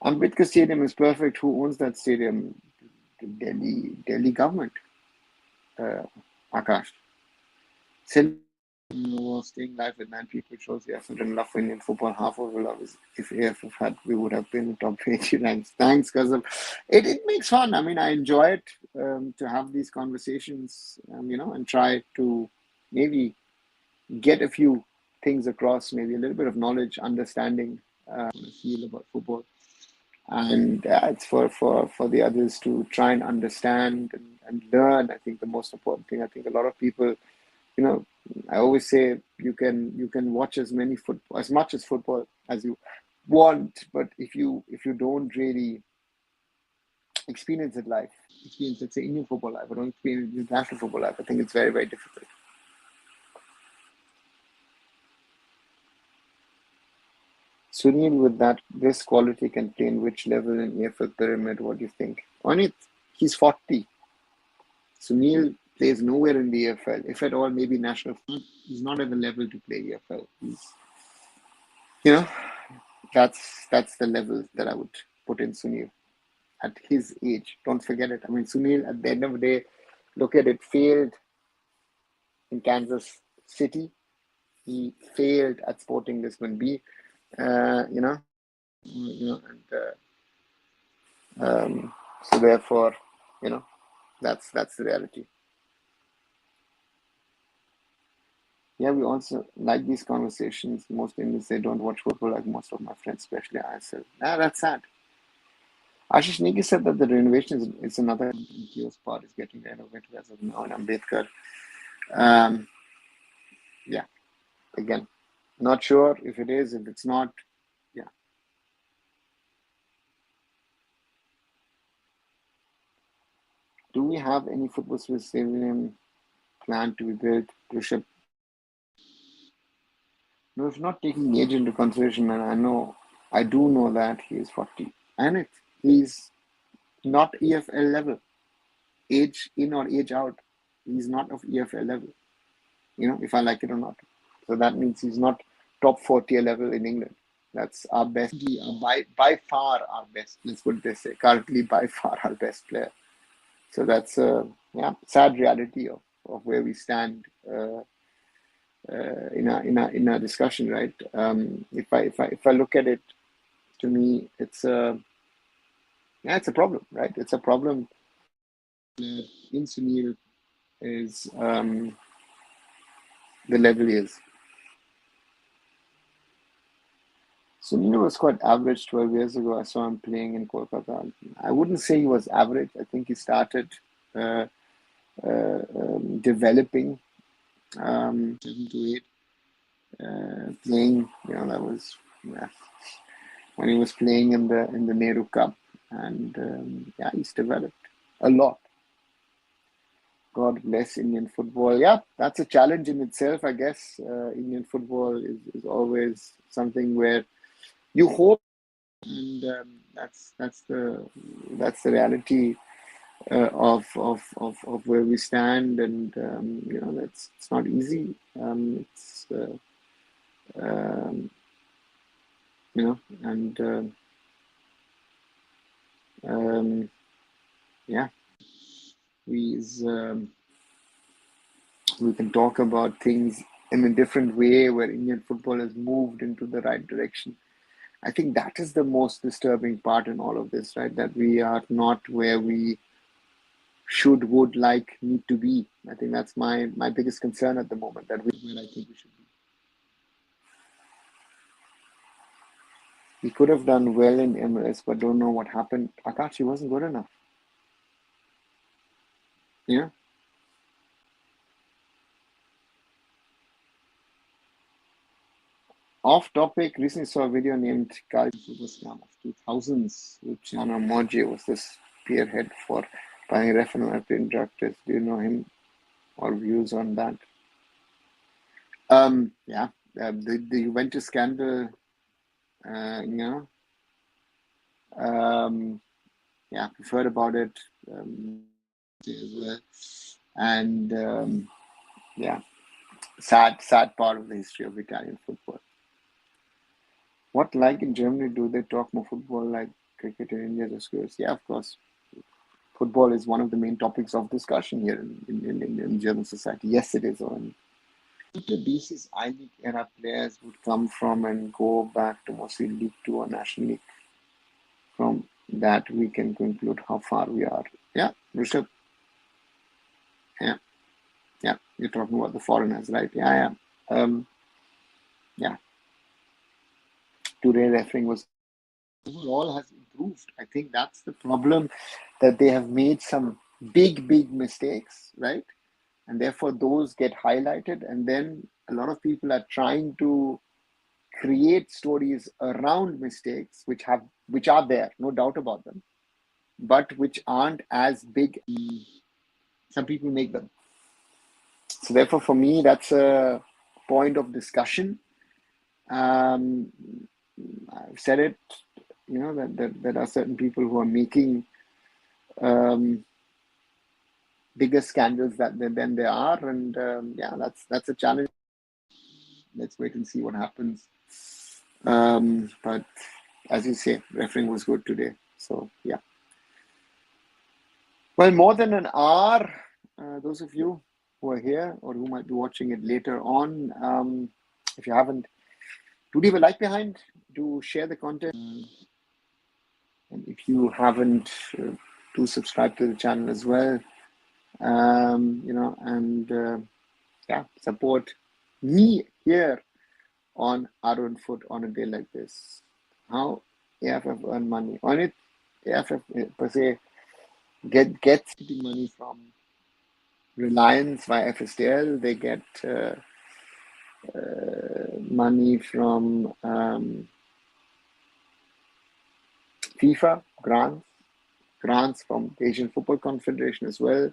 Ambedkar Stadium is perfect. Who owns that stadium? The Delhi government. Akash. Staying live with 9 people shows the effort and love for Indian football. Half of the love is if AIFF had, we would have been in top 80 ranks. Thanks, Kazam. It makes fun. I mean, I enjoy it to have these conversations, and try to maybe get a few things across, maybe a little bit of knowledge, understanding, feel about football. And it's for the others to try and understand and learn. I think the most important thing, I think a lot of people, I always say you can watch as much as football as you want, but if you don't really experience let's say Indian football life, or don't experience international football life, I think it's very, very difficult. Sunil, with this quality can play in which level in AFL pyramid? What do you think? On it, he's 40. Sunil plays nowhere in the AFL, if at all, maybe national. He's not at the level to play AFL. He's, that's the level that I would put in Sunil at his age. Don't forget it. I mean, Sunil, at the end of the day, look at it, failed in Kansas City. He failed at Sporting Lisbon B. So therefore, that's the reality. Yeah, we also like these conversations. Most Indians, they don't watch football like most of my friends, especially ISL. That's sad. Ashish Negi said that the renovation is another kiosk part is getting renovated as of now in Ambedkar. Yeah, again, not sure if it is, if it's not. Yeah. Do we have any football stadium planned to be built? Rishabh? No, if not taking age into consideration, and I do know that he is 40, and he's not EFL level, age in or age out. He's not of EFL level, if I like it or not. So that means he's not top 4 tier level in England. That's our best, by far our best. Let's put it this way. Currently, by far our best player. So that's a sad reality of where we stand in our discussion, right? If I look at it, to me, it's a problem, right? It's a problem. In Sunil is the level he is. Sunil was quite average 12 years ago. I saw him playing in Kolkata. I wouldn't say he was average. I think he started developing 7 to 8, playing. That was when he was playing in the Nehru Cup, and he's developed a lot. God bless Indian football. Yeah, that's a challenge in itself, I guess. Indian football is always something where you hope, and that's the reality of where we stand, and it's not easy. It's and we can talk about things in a different way where Indian football has moved into the right direction. I think that is the most disturbing part in all of this, right? That we are not where we would like, need to be. I think that's my biggest concern at the moment, that we're where I think we should be. We could have done well in Emirates, but don't know what happened. Akashi wasn't good enough. Yeah. Off topic, recently saw a video named Candid Football Scam of 2000s, which Chana Moji was the spearhead for buying referendum injustice. Do you know him or views on that? The Juventus scandal, we've heard about it as well, and sad part of the history of Italian football. What, like in Germany, do they talk more football like cricket in India? Just curious. Yeah, of course. Football is one of the main topics of discussion here in German society. Yes, it is. On the basis, I-League era players would come from and go back to mostly League 2 or National League. From that, we can conclude how far we are. Yeah, Rishabh. Yeah, you're talking about the foreigners, right? Yeah. Today refereeing was overall has improved. I think that's the problem, that they have made some big mistakes, right? And therefore those get highlighted, and then a lot of people are trying to create stories around mistakes which are there, no doubt about them, but which aren't as big. Some people make them. So therefore, for me, that's a point of discussion. I've said it, that there are certain people who are making bigger scandals than there are, and that's a challenge. Let's wait and see what happens. But as you say, refereeing was good today. So yeah. Well, more than an hour. Those of you who are here or who might be watching it later on, if you haven't, do leave a like behind. Do share the content. And if you haven't, do subscribe to the channel as well. And yeah, support me here on Arunfoot on a day like this. How AIFF earn money on it? AIFF per se gets money from Reliance via FSTL. They get money from FIFA grants from the Asian Football Confederation as well.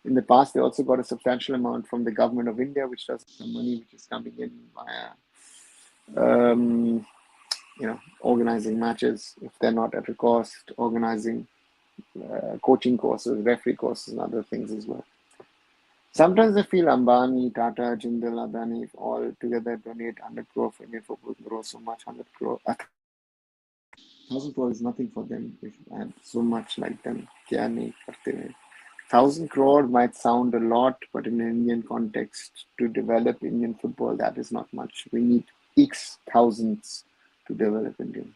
In the past, they also got a substantial amount from the government of India, which does some money which is coming in via, organizing matches if they're not at a cost, organizing coaching courses, referee courses, and other things as well. Sometimes I feel Ambani, Tata, Jindal, Adani all together donate 100 crore for Indian football grow so much. 100 crore, 1,000 crore is nothing for them. If I had so much like them, kya nahi karte hain. 1,000 crore might sound a lot, but in an Indian context, to develop Indian football, that is not much. We need X thousands to develop Indian.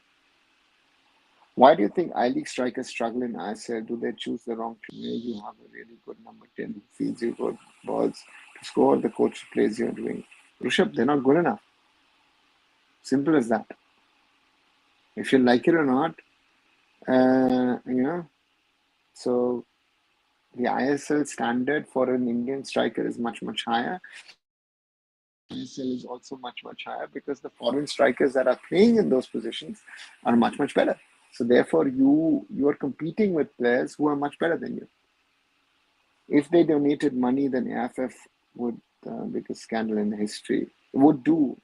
Why do you think I-League strikers struggle in ISL? Do they choose the wrong team? You have a really good number 10 who feeds you good balls to score, the coach plays you doing. Rishabh, they're not good enough. Simple as that. If you like it or not, so the ISL standard for an Indian striker is much, much higher. ISL is also much, much higher because the foreign strikers that are playing in those positions are much, much better. So therefore, you are competing with players who are much better than you. If they donated money, then AIFF would, biggest scandal in history, would do.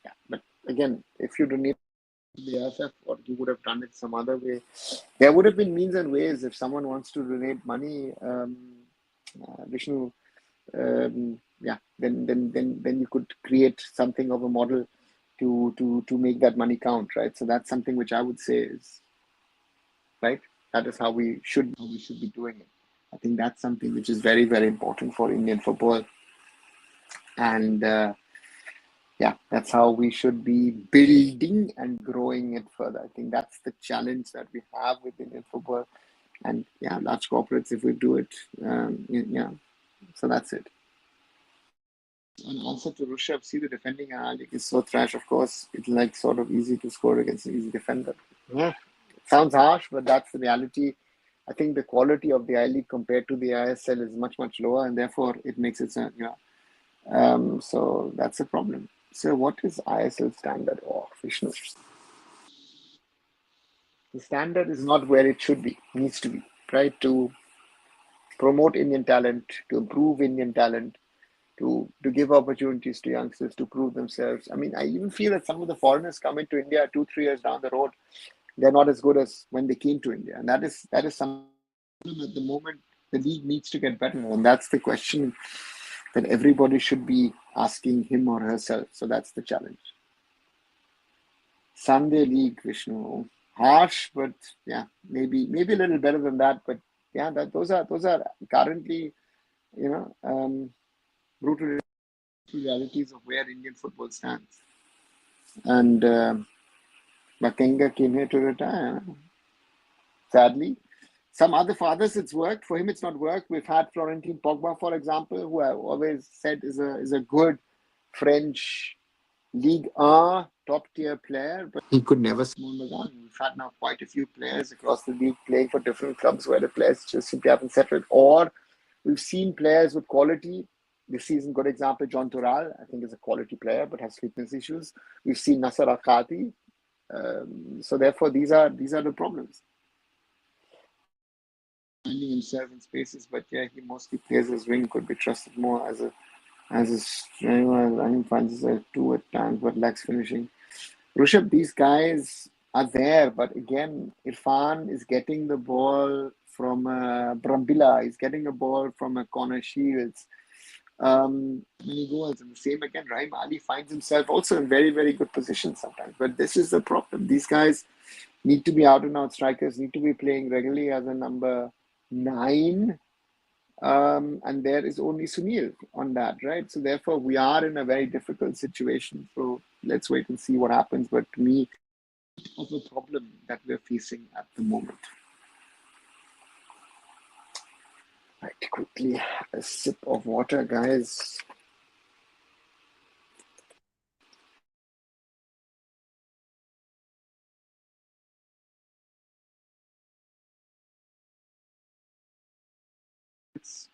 Yeah, but again, if you donate the AIFF or you would have done it some other way, there would have been means and ways. If someone wants to donate money, Vishnu, then you could create something of a model to make that money count, right? So that's something which I would say is right. That is how we should be doing it. I think that's something which is very, very important for Indian football, and yeah, that's how we should be building and growing it further. I think that's the challenge that we have with Indian football, and yeah, large corporates if we do it, yeah. So that's it. An answer to Rushabh, see the defending I-League is so trash. Of course, it's like sort of easy to score against an easy defender. Yeah, it sounds harsh, but that's the reality. I think the quality of the I-League compared to the ISL is much, much lower, and therefore it makes it, so that's a problem. So what is ISL standard? Oh, Vishnu. The standard is not where it should be, needs to be, right? To promote Indian talent, to improve Indian talent, to give opportunities to youngsters to prove themselves. I mean, I even feel that some of the foreigners come into India 2-3 years down the road, they're not as good as when they came to India, and that is some at the moment. The league needs to get better, and that's the question that everybody should be asking him or herself. So that's the challenge. Sunday League, Vishnu, harsh, but yeah, maybe a little better than that. But yeah, those are currently, brutal realities of where Indian football stands. And Makenga came here to retire. Sadly, some other fathers it's worked. For him, it's not worked. We've had Florentine Pogba, for example, who I always said is a good French League A top tier player, but he could never score the gun. We've had now quite a few players across the league playing for different clubs where the players just simply haven't settled. Or we've seen players with quality. This season, good example, John Tural, I think is a quality player but has fitness issues. We've seen Nasser Akhati. So therefore, these are the problems. Finding himself in spaces, but yeah, he mostly plays as wing, could be trusted more as a striker. I think finds himself two at times, but lacks finishing. Rishabh, these guys are there, but again, Irfan is getting the ball from Brambilla. He's getting a ball from a corner Shields. many goals. And the same again, Rahim Ali finds himself also in very, very good positions sometimes. But this is the problem. These guys need to be out and out strikers, need to be playing regularly as a number 9. And there is only Sunil on that, right? So therefore, we are in a very difficult situation. So let's wait and see what happens. But to me, of a problem that we're facing at the moment. Right, quickly, a sip of water, guys.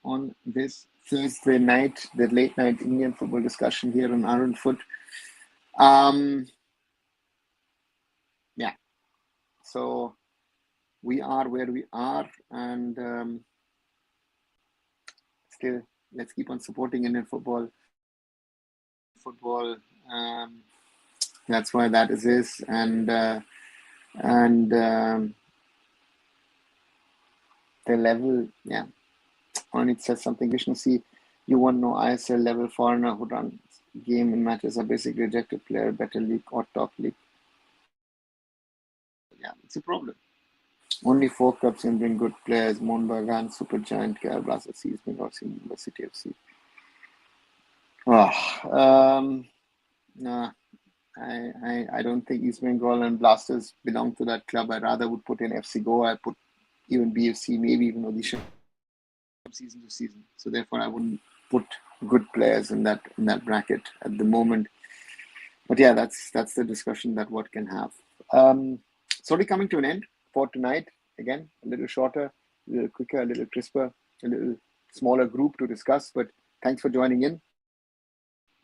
On this Thursday night, the late night Indian football discussion here on Arunfoot. Yeah, so we are where we are, and still let's keep on supporting Indian football. That's why that is this, and the level, yeah. On it says something. Vishnu, see, you want no ISL level foreigner who runs game in matches are basically rejected player, better league or top league. Yeah, it's a problem. Only 4 clubs can bring good players: Mohun Bagan, Super Giant, Kerala Blasters, East Bengal, University FC. Nah, I don't think East Bengal and Blasters belong to that club. I rather would put in FC Goa. I put even BFC, maybe even Odisha season to season. So therefore, I wouldn't put good players in that bracket at the moment. But yeah, that's the discussion that what can have. Sorry, coming to an end for tonight. Again, a little shorter, a little quicker, a little crisper, a little smaller group to discuss. But thanks for joining in.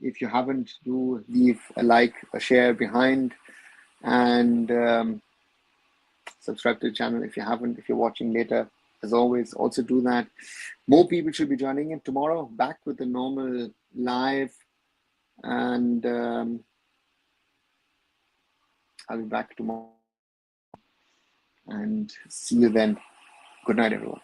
If you haven't, do leave a like, a share behind, and subscribe to the channel if you haven't. If you're watching later, as always, also do that. More people should be joining in tomorrow. Back with the normal live, and I'll be back tomorrow. And see you then. Good night, everyone.